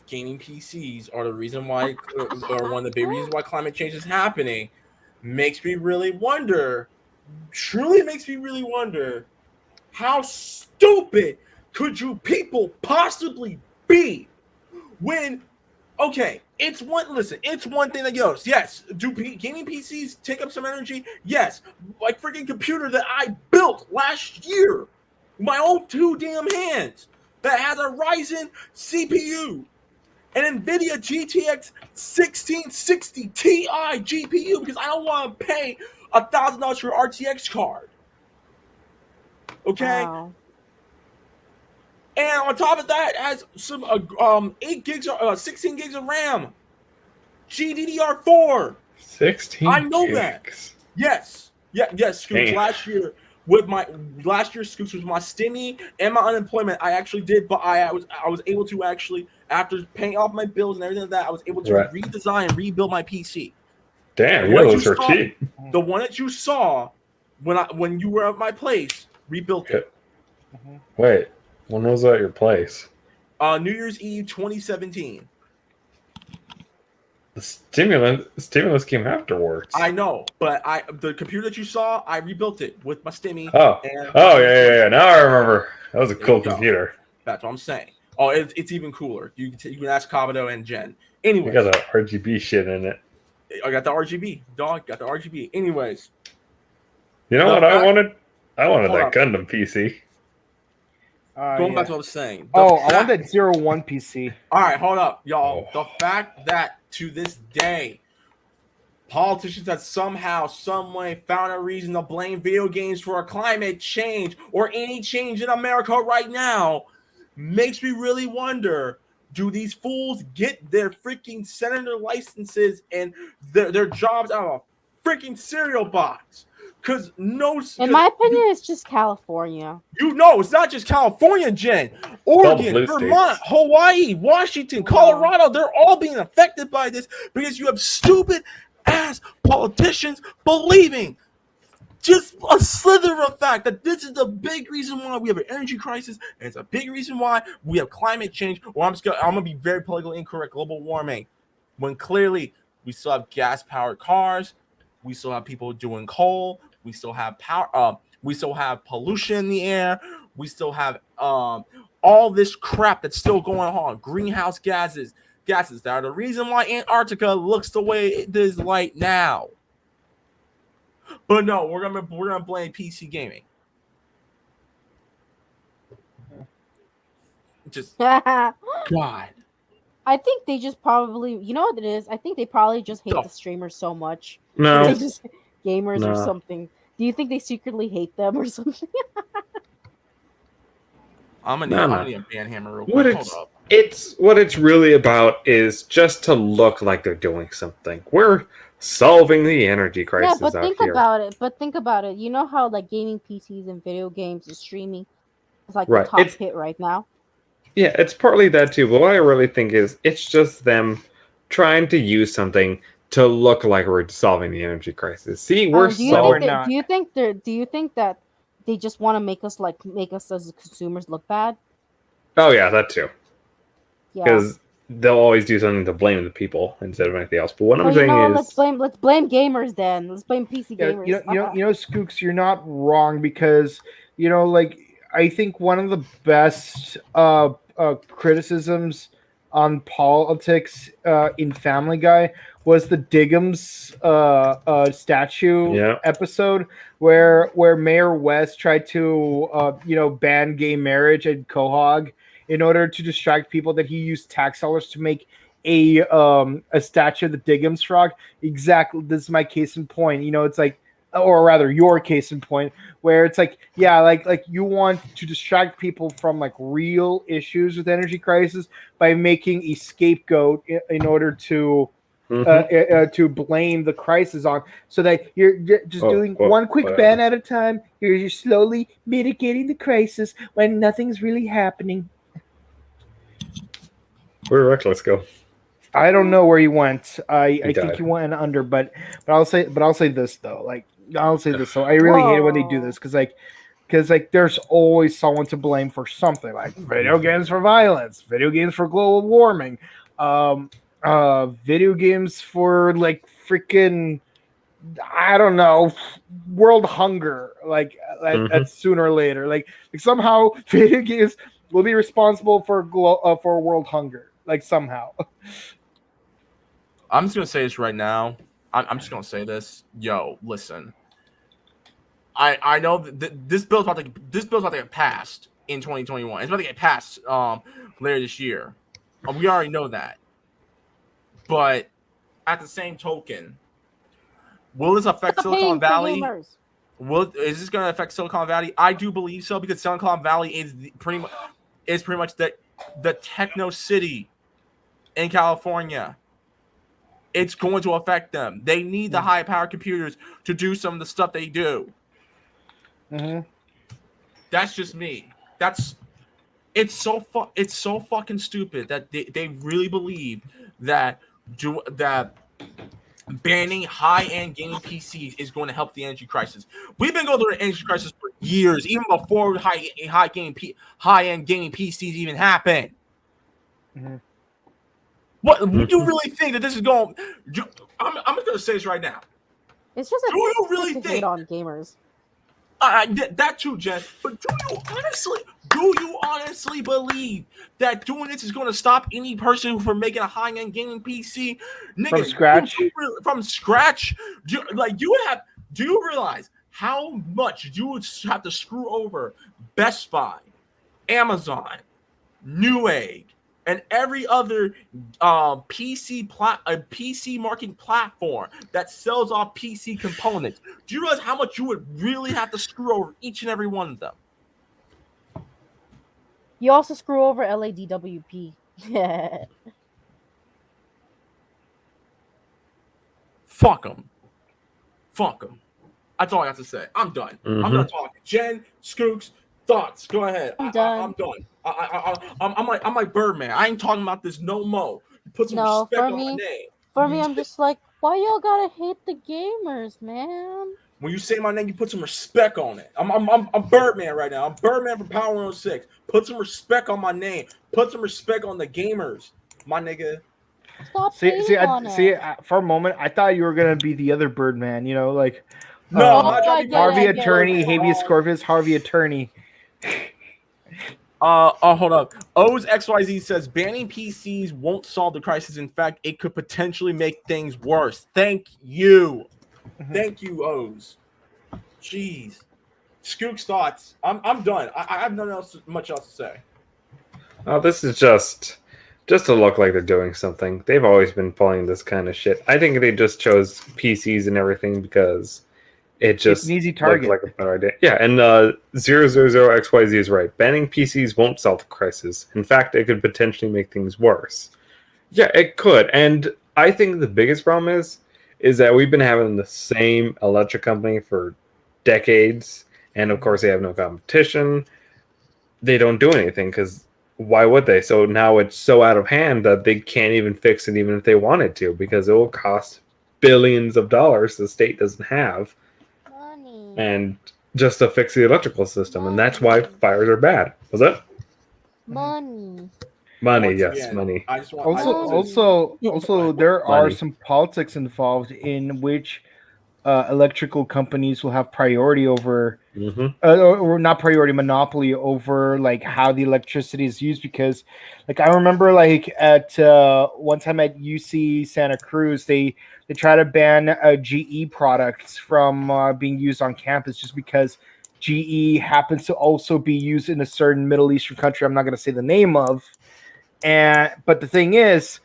gaming PCs are the reason why, or one of the big reasons why climate change is happening, makes me really wonder. Truly makes me really wonder, how stupid could you people possibly be? When, okay, it's one thing that goes, yes, do gaming PCs take up some energy? Yes, like freaking computer that I built last year, my own 2 damn hands, that has a Ryzen CPU, an NVIDIA GTX 1660 Ti GPU, because I don't want to pay $1,000 for an RTX card. Okay? Wow. And on top of that, it has some 8 gigs or 16 gigs of RAM. GDDR4. 16. I know that. Yes. Yes, Scoots. Damn. Last year, Scoots, was my stimmy and my unemployment. I actually did, but I was able to actually, after paying off my bills and everything like that, I was able to redesign and rebuild my PC. Damn, those are cheap. The one that you saw when you were at my place, rebuilt it. Wait, when was that at your place? New Year's Eve 2017. The stimulus came afterwards. I know, but the computer that you saw, I rebuilt it with my stimmy. Oh, yeah. Now I remember. That was a cool computer. That's what I'm saying. Oh, it's even cooler. You can ask Kabuto and Jen. Anyway, you got that RGB shit in it. I got the RGB, dog. Got the RGB. Anyways, You know The what I fact- wanted? I wanted Hold that up. Gundam PC. going Yeah. back to what I was saying. The Oh, I want fact- that 01 PC. All right, hold up, y'all. Oh. The fact that to this day, politicians have somehow, some way found a reason to blame video games for a climate change or any change in America right now makes me really wonder, do these fools get their freaking senator licenses and their jobs out of a freaking cereal box? Because In my opinion, it's just California. you know, it's not just California, Jen. all the Oregon, blue Vermont, states. Hawaii, Washington, Colorado, they're all being affected by this because you have stupid ass politicians believing just a slither of fact that this is the big reason why we have an energy crisis, and it's a big reason why we have climate change, or I'm gonna be very politically incorrect, global warming, when clearly we still have gas-powered cars, we still have people doing coal, we still have power, we still have pollution in the air, we still have all this crap that's still going on, greenhouse gases that are the reason why Antarctica looks the way it is right now. But no, we're gonna blame PC gaming. Just I God. think they just probably, you know what it is? I think they probably just hate No. the streamers so much. No. They just gamers or No. something. Do you think they secretly hate them or something? I'm No. gonna need a banhammer real What quick. it's Hold up. it's what it's really about is just to look like they're doing something. We're solving the energy Yeah, crisis but out think here. about it. But think about it. You know how like gaming PCs and video games and streaming is like Right. the top It's- hit right now. Yeah, it's partly that too, but what I really think is it's just them trying to use something to look like we're solving the energy crisis. See, we're Do you solving. think not. do you think that they just want to make us as consumers look bad? Oh yeah, that too. Yeah. Because they'll always do something to blame the people instead of anything else. But what I'm Well, you saying know, is, let's blame gamers then. Let's blame PC Yeah, gamers. you know, Skooks, you're not wrong because like I think one of the best criticisms on politics in Family Guy was the Diggums statue Yeah. episode where Mayor West tried to ban gay marriage at Quahog in order to distract people that he used tax dollars to make a statue of the Diggums frog. Exactly, this is my case in point. You know, it's like, or rather your case in point, where it's like, yeah, like you want to distract people from like real issues with energy crisis by making a scapegoat in order to to blame the crisis on, so that you're just doing one quick ban at a time. You're slowly mitigating the crisis when nothing's really happening. where did Reckless go? I don't know where he went. I think died. he went under, but I'll say this though. So I really hate it when they do this because there's always someone to blame for something, like video games for violence, video games for global warming, video games for like freaking, I don't know, world hunger. That's sooner or later. Like somehow video games will be responsible for world hunger. Like somehow. I'm just gonna say this right now. I'm just gonna say this. Yo, listen. I know that this bill's about to get passed in 2021. It's about to get passed later this year. We already know that. But at the same token, will this affect Silicon Valley? Is this going to affect Silicon Valley? I do believe so, because Silicon Valley is pretty much the techno city in California. It's going to affect them. They need the high power computers to do some of the stuff they do. Mm-hmm. That's just me. It's so fucking stupid that they really believe that banning high-end gaming PCs is going to help the energy crisis. We've been going through the energy crisis for years, even before high-end gaming PCs even happened. Mm-hmm. What do you really think that this is going? I'm just going to say this right now. It's just Do you really to think hate on gamers? That too, Jen. But do you honestly believe that doing this is going to stop any person from making a high-end gaming PC? Nigga, From scratch? From scratch? Do you realize how much you would have to screw over Best Buy, Amazon, Newegg, and every other PC marketing platform that sells off PC components? Do you realize how much you would really have to screw over each and every one of them? You also screw over LADWP. Fuck them. Fuck them. That's all I have to say. I'm done. I'm done talking. Jen, Skooks, thoughts. Go ahead. I'm done. I'm done. I'm like Birdman. I ain't talking about this no more. You put some respect on my name. For me, I'm just like, why y'all gotta hate the gamers, man? When you say my name, you put some respect on it. I'm Birdman right now. I'm Birdman from Power 106. Put some respect on my name. Put some respect on the gamers, my nigga. Stop See, on it. for a moment, I thought you were gonna be the other Birdman. You know, like No, Harvey Attorney, habeas corpus, Harvey Attorney. Hold up. O's XYZ says banning PCs won't solve the crisis. In fact, it could potentially make things worse. Thank you. Thank you, O's. Jeez. Skook's thoughts. I'm done. I have nothing much else to say. Oh, this is just to look like they're doing something. They've always been pulling this kind of shit. I think they just chose PCs and everything because it's an easy target. Like a better idea. Yeah, and 000XYZ is right. Banning PCs won't solve the crisis. In fact, it could potentially make things worse. Yeah, it could. And I think the biggest problem is that we've been having the same electric company for decades, and of course they have no competition. They don't do anything because why would they? So now it's so out of hand that they can't even fix it even if they wanted to, because it will cost billions of dollars the state doesn't have. Money. And just to fix the electrical system, and that's why fires are bad. Was that? Money. Money, Once yes, again, money. I just want, Also, there are Money. some politics involved in which electrical companies will have priority over, or not priority, monopoly over like how the electricity is used. Because, like, I remember like at one time at UC Santa Cruz, they try to ban GE products from being used on campus just because GE happens to also be used in a certain Middle Eastern country. I'm not going to say the name of. But the thing is,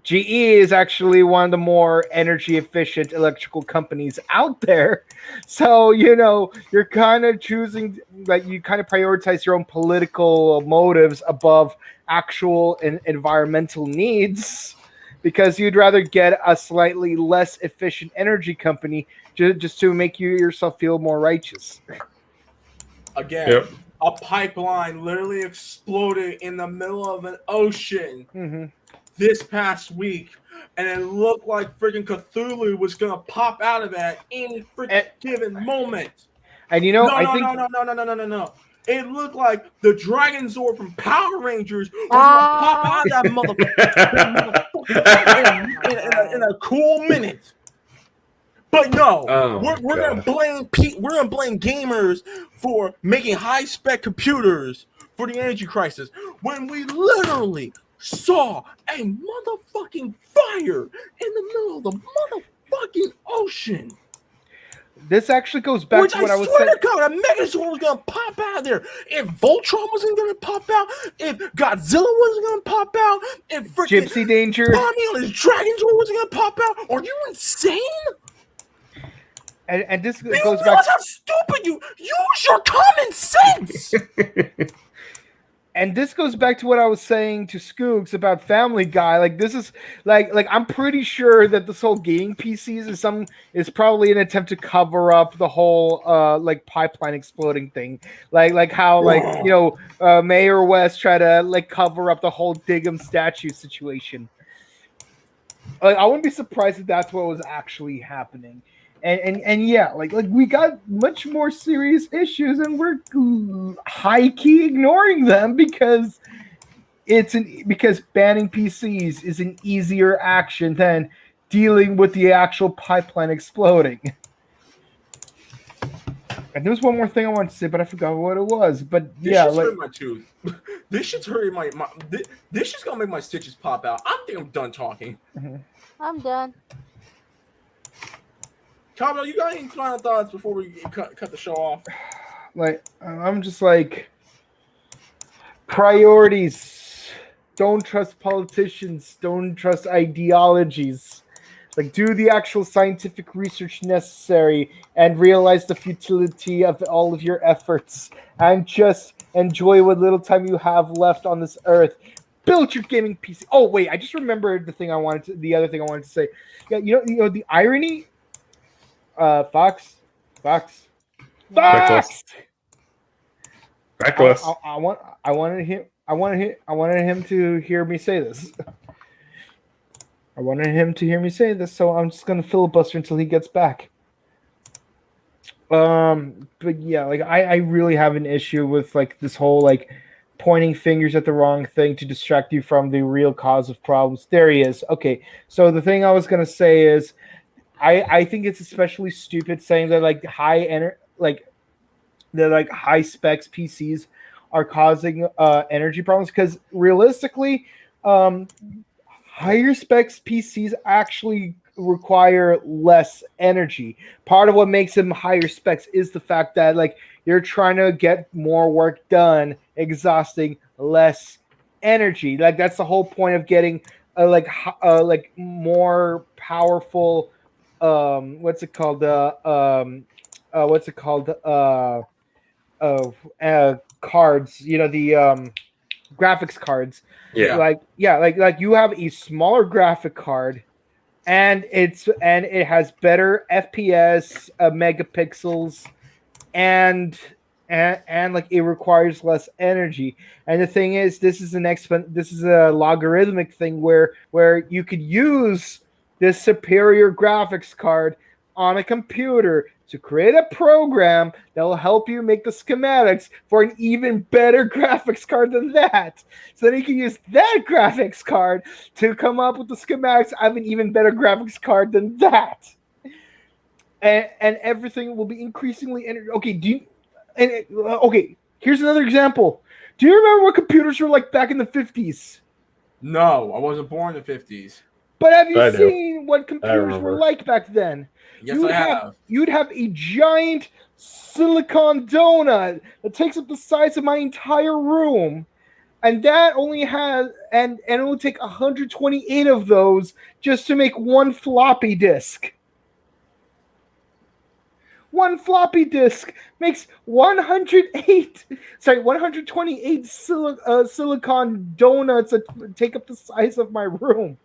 GE is actually one of the more energy efficient electrical companies out there. So, you know, you're kind of choosing, like, you kind of prioritize your own political motives above actual environmental needs, because you'd rather get a slightly less efficient energy company just to make yourself feel more righteous. Again, Yep. a pipeline literally exploded in the middle of an ocean this past week, and it looked like freaking Cthulhu was gonna pop out of that any freaking given moment. And you know, No. It looked like the Dragon Zord from Power Rangers was gonna pop out of that motherfucker in a cool minute. But no, we're gonna blame gamers for making high spec computers for the energy crisis when we literally saw a motherfucking fire in the middle of the motherfucking ocean. This actually goes back to what I was saying. I swear to God, a Megazord was gonna pop out of there. If Voltron wasn't gonna pop out, if Godzilla wasn't gonna pop out, if freaking Gypsy Danger, Tommy on his Dragon Zord wasn't gonna pop out, are you insane? And this You goes back. realize how stupid you use your common sense. And this goes back to what I was saying to Skooks about Family Guy. Like, this is like I'm pretty sure that this whole gaming PCs is probably an attempt to cover up the whole like pipeline exploding thing. Like how Mayor West tried to like cover up the whole Diggum statue situation. Like, I wouldn't be surprised if that's what was actually happening. And yeah, like we got much more serious issues, and we're high key ignoring them because because banning PCs is an easier action than dealing with the actual pipeline exploding. And there was one more thing I wanted to say, but I forgot what it was. But This yeah, shit's like hurting my tooth. This shit's hurting my this shit's gonna make my stitches pop out. I think I'm done talking. I'm done. Cabo, you got any final thoughts before we cut the show off? like I'm just like priorities. Don't trust politicians. Don't trust ideologies. Like, do the actual scientific research necessary and realize the futility of all of your efforts, and just enjoy what little time you have left on this earth. Build your gaming PC. Oh wait, I just remembered the other thing I wanted to say. Yeah, you know the irony. Fox. Reckless. I wanted him to hear me say this. I wanted him to hear me say this, so I'm just gonna filibuster until he gets back. But yeah, like I really have an issue with like this whole like pointing fingers at the wrong thing to distract you from the real cause of problems. There he is. Okay, so the thing I was gonna say is, I think it's especially stupid saying that like high specs PCs are causing energy problems, because realistically, higher specs PCs actually require less energy. Part of what makes them higher specs is the fact that like you're trying to get more work done, exhausting less energy. Like that's the whole point of getting more powerful cards, you know, the graphics cards. Yeah. Like you have a smaller graphic card, and it has better FPS, megapixels, and like it requires less energy. And the thing is, this is a logarithmic thing where you could use this superior graphics card on a computer to create a program that will help you make the schematics for an even better graphics card than that. So then you can use that graphics card to come up with the schematics of an even better graphics card than that. And everything will be increasingly okay. Okay, here's another example. Do you remember what computers were like back in the 50s? No, I wasn't born in the 50s. But have you seen what computers were like back then? Yes, I have. You'd have a giant silicon donut that takes up the size of my entire room, and that only has and it will take 128 of those just to make one floppy disk. One floppy disk makes 128 silicon donuts that take up the size of my room.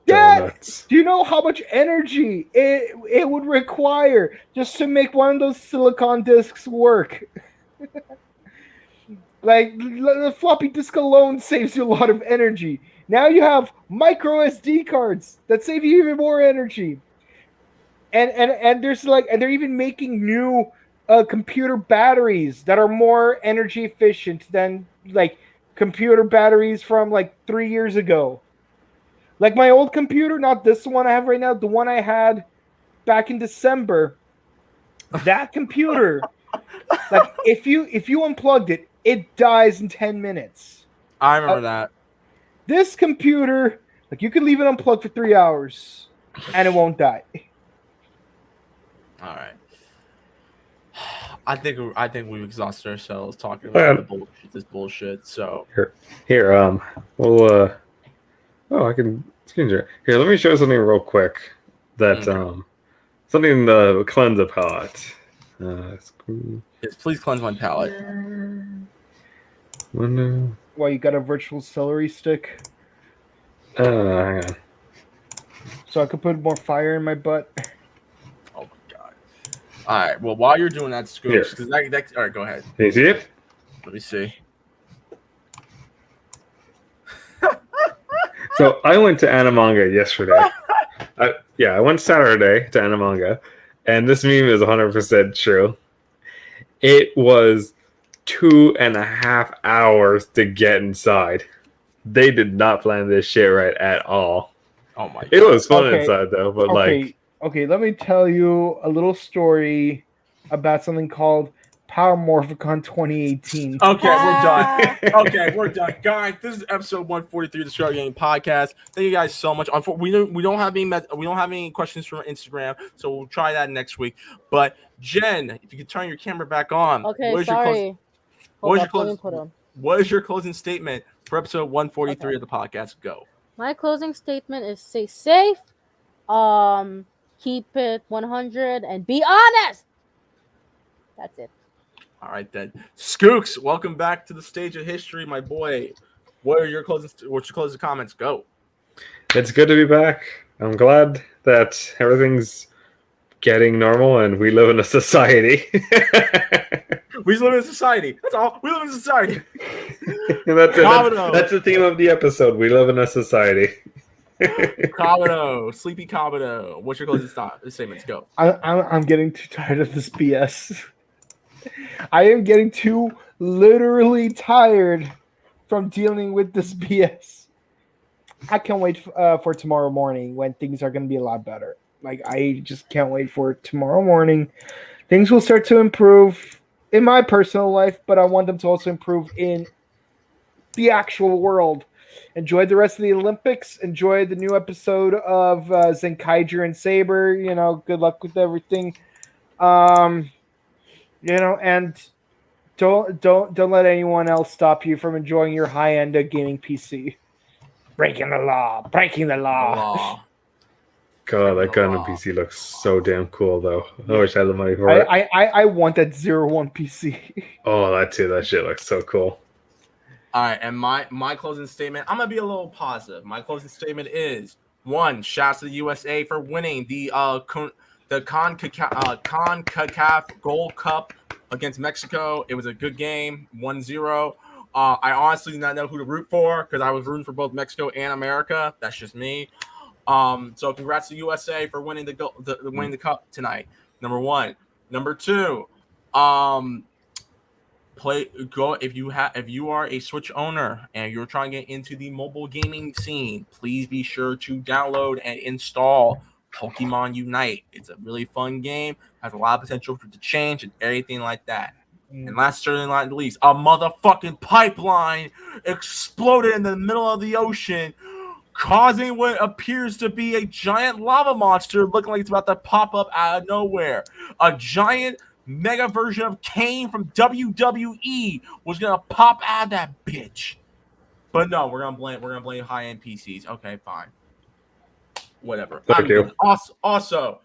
Donuts. Do you know how much energy it would require just to make one of those silicon disks work? Like, the floppy disk alone saves you a lot of energy. Now you have micro SD cards that save you even more energy. And there's and they're even making new computer batteries that are more energy efficient than like computer batteries from like 3 years ago. Like my old computer, not this one I have right now, the one I had back in December. That computer, like if you unplugged it, it dies in 10 minutes. I remember that. This computer, like you can leave it unplugged for 3 hours and it won't die. All right. I think we've exhausted ourselves talking about this bullshit. So here, I can here. Let me show something real quick. That something to cleanse a palate. Yes, please cleanse my palate. Window. Well, you got a virtual celery stick, Hang on. so I could put more fire in my butt. Oh my god! All right. Well, while you're doing that, Scoops, because that. All right, go ahead. Can you see it? Let me see. So I went to Animanga yesterday. I went Saturday to Animanga, and this meme is 100% true. It was 2.5 hours to get inside. They did not plan this shit right at all. Oh my god! It was fun inside though, but Okay, let me tell you a little story about something called Power Morphicon 2018. Okay, we're done. Ah. Okay, we're done, guys. This is episode 143 of the Scrub Gaming Podcast. Thank you guys so much. We don't have any questions from Instagram, so we'll try that next week. But Jen, if you could turn your camera back on. Okay, sorry. What is your closing statement for episode 143 of the podcast? Go. My closing statement is stay safe, keep it 100, and be honest. That's it. All right then, Skooks, welcome back to the stage of history, my boy. What's your closing comments? Go. It's good to be back. I'm glad that everything's getting normal and we live in a society. We live in a society. That's all. We live in a society. That's it. That's the theme of the episode. We live in a society. Kabuto, Sleepy Kabuto. What's your closing statements? Go. I'm getting too tired of this BS. I am getting too literally tired from dealing with this BS. I can't wait for tomorrow morning when things are going to be a lot better. Like, I just can't wait for tomorrow morning. Things will start to improve in my personal life, but I want them to also improve in the actual world. Enjoy the rest of the Olympics. Enjoy the new episode of Zenkaiger and Saber. You know, good luck with everything. You know, and don't let anyone else stop you from enjoying your high-end gaming PC. Breaking the law. God, that gun on PC looks so damn cool, though. I wish I had the money for it. I want that 01 PC. Oh, that too. That shit looks so cool. All right, and my closing statement, I'm going to be a little positive. My closing statement is, 1, shouts to the USA for winning the CONCACAF Gold Cup against Mexico. It was a good game, 1-0. I honestly did not know who to root for because I was rooting for both Mexico and America. That's just me. So congrats to USA for winning winning the cup tonight. Number 1. Number 2, if you are a Switch owner and you're trying to get into the mobile gaming scene, please be sure to download and install Pokemon Unite. It's a really fun game, has a lot of potential to change and everything like that. And last certainly not least, a motherfucking pipeline exploded in the middle of the ocean, causing what appears to be a giant lava monster looking like it's about to pop up out of nowhere. A giant mega version of Kane from WWE was gonna pop out of that bitch. But no, we're gonna blame high-end PCs. Okay, fine. Whatever. Thank you. Also,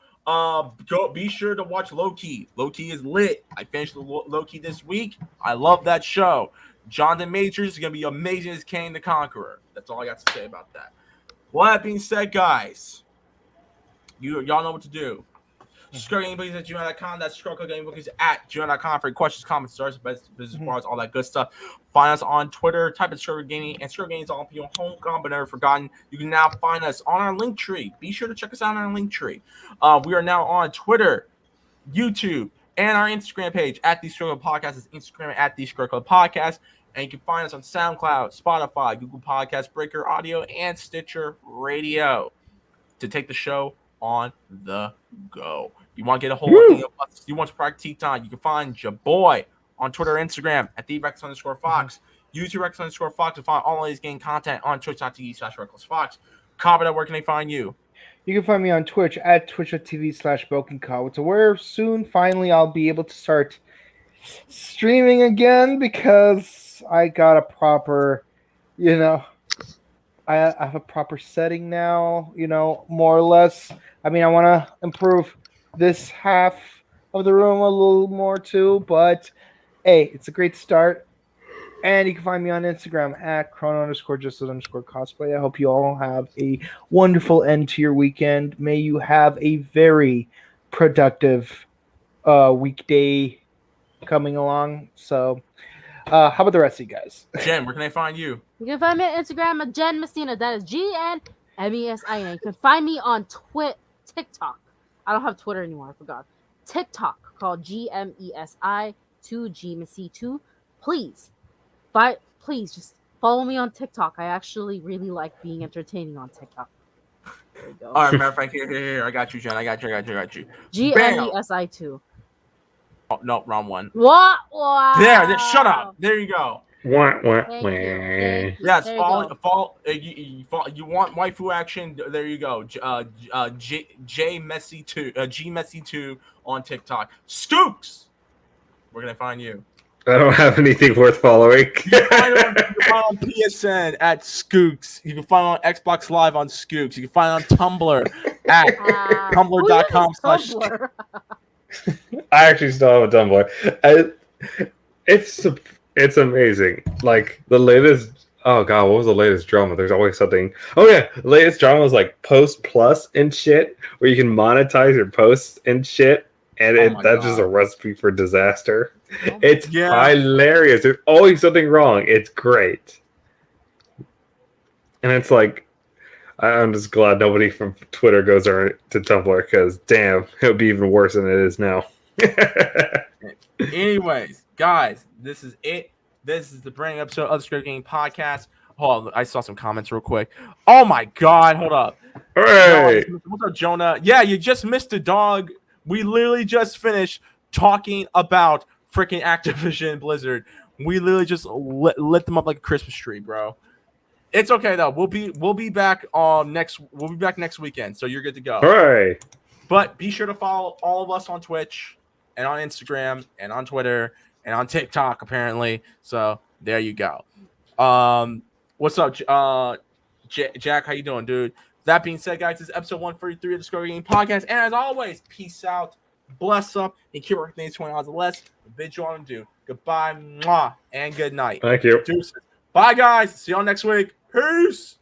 be sure to watch Low-Key. Low-Key is lit. I finished Low-Key this week. I love that show. Jonathan Majors is gonna be amazing as Kane the Conqueror. That's all I got to say about that. Well, that being said, guys, y'all know what to do. ScrubClub@gmail.com. That's ScrubClub@gmail.com for questions, comments, stars, business cards, all that good stuff. Find us on Twitter. Type in Scrub Gaming, and Scrub Gaming is all up your home. But never forgotten. You can now find us on our link tree. Be sure to check us out on our link tree. We are now on Twitter, YouTube, and our Instagram page at the ScrubClub Podcast. Is Instagram at the ScrubClub Podcast. And you can find us on SoundCloud, Spotify, Google Podcasts, Breaker Audio, and Stitcher Radio to take the show on the go. You want to get a hold of us, you want to practice time, you can find your boy on Twitter and Instagram at @TheRex_Fox. YouTube Rex_Fox to find all of these game content on twitch.tv/RecklessFox. Kabata, where can they find you? You can find me on Twitch at twitch.tv/BrokenCow. To where soon, finally, I'll be able to start streaming again because I got a proper, I have a proper setting now, more or less. I mean, I want to improve this half of the room a little more too, but hey, it's a great start. And you can find me on Instagram at chrono_just_cosplay. I hope you all have a wonderful end to your weekend. May you have a very productive weekday coming along. So, how about the rest of you guys? Jen, where can I find you? You can find me on Instagram at Jen Messina. That is GNMESINA. You can find me on TikTok. I don't have Twitter anymore. I forgot. TikTok called GMESI2GMC2. Please just follow me on TikTok. I actually really like being entertaining on TikTok. There you go. All right, matter of fact, here. I got you, Jen. I got you. GMESI2. Oh, no, wrong one. What? Wow. There, shut up. There you go. Wah, wah, Thank wah. you. Thank you. Yes, There you go. you want waifu action? There you go. J Messy 2, G Messy 2 on TikTok. Skooks, we're gonna find you. I don't have anything worth following. You can find it on PSN at Skooks. You can find it on Xbox Live on Skooks. You can find it on Tumblr at tumblr.com/. Tumblr. I actually still have a Tumblr. It's amazing. Like the latest. Oh god, what was the latest drama? There's always something. Oh yeah, the latest drama was like Post Plus and shit, where you can monetize your posts and shit, and that's just a recipe for disaster. It's hilarious. There's always something wrong. It's great, and it's like I'm just glad nobody from Twitter goes to Tumblr because damn, it would be even worse than it is now. Anyways, guys, this is it. This is the brand new episode of the Scrub Game Podcast. Hold on, I saw some comments real quick. Oh my god, hold up. Hooray! What's up, Jonah? Yeah, you just missed a dog. We literally just finished talking about freaking Activision Blizzard. We literally just lit them up like a Christmas tree, bro. It's okay though. We'll be back next weekend, so you're good to go. Hooray! But be sure to follow all of us on Twitch and on Instagram and on Twitter and on TikTok, apparently. So there you go. What's up, Jack? How you doing, dude? That being said, guys, this is episode 143 of the Scrub Game Podcast. And as always, peace out, bless up, and keep working things 20 hours or less. Bid you on do. Goodbye, mwah, and good night. Thank you. Deuces. Bye, guys. See y'all next week. Peace.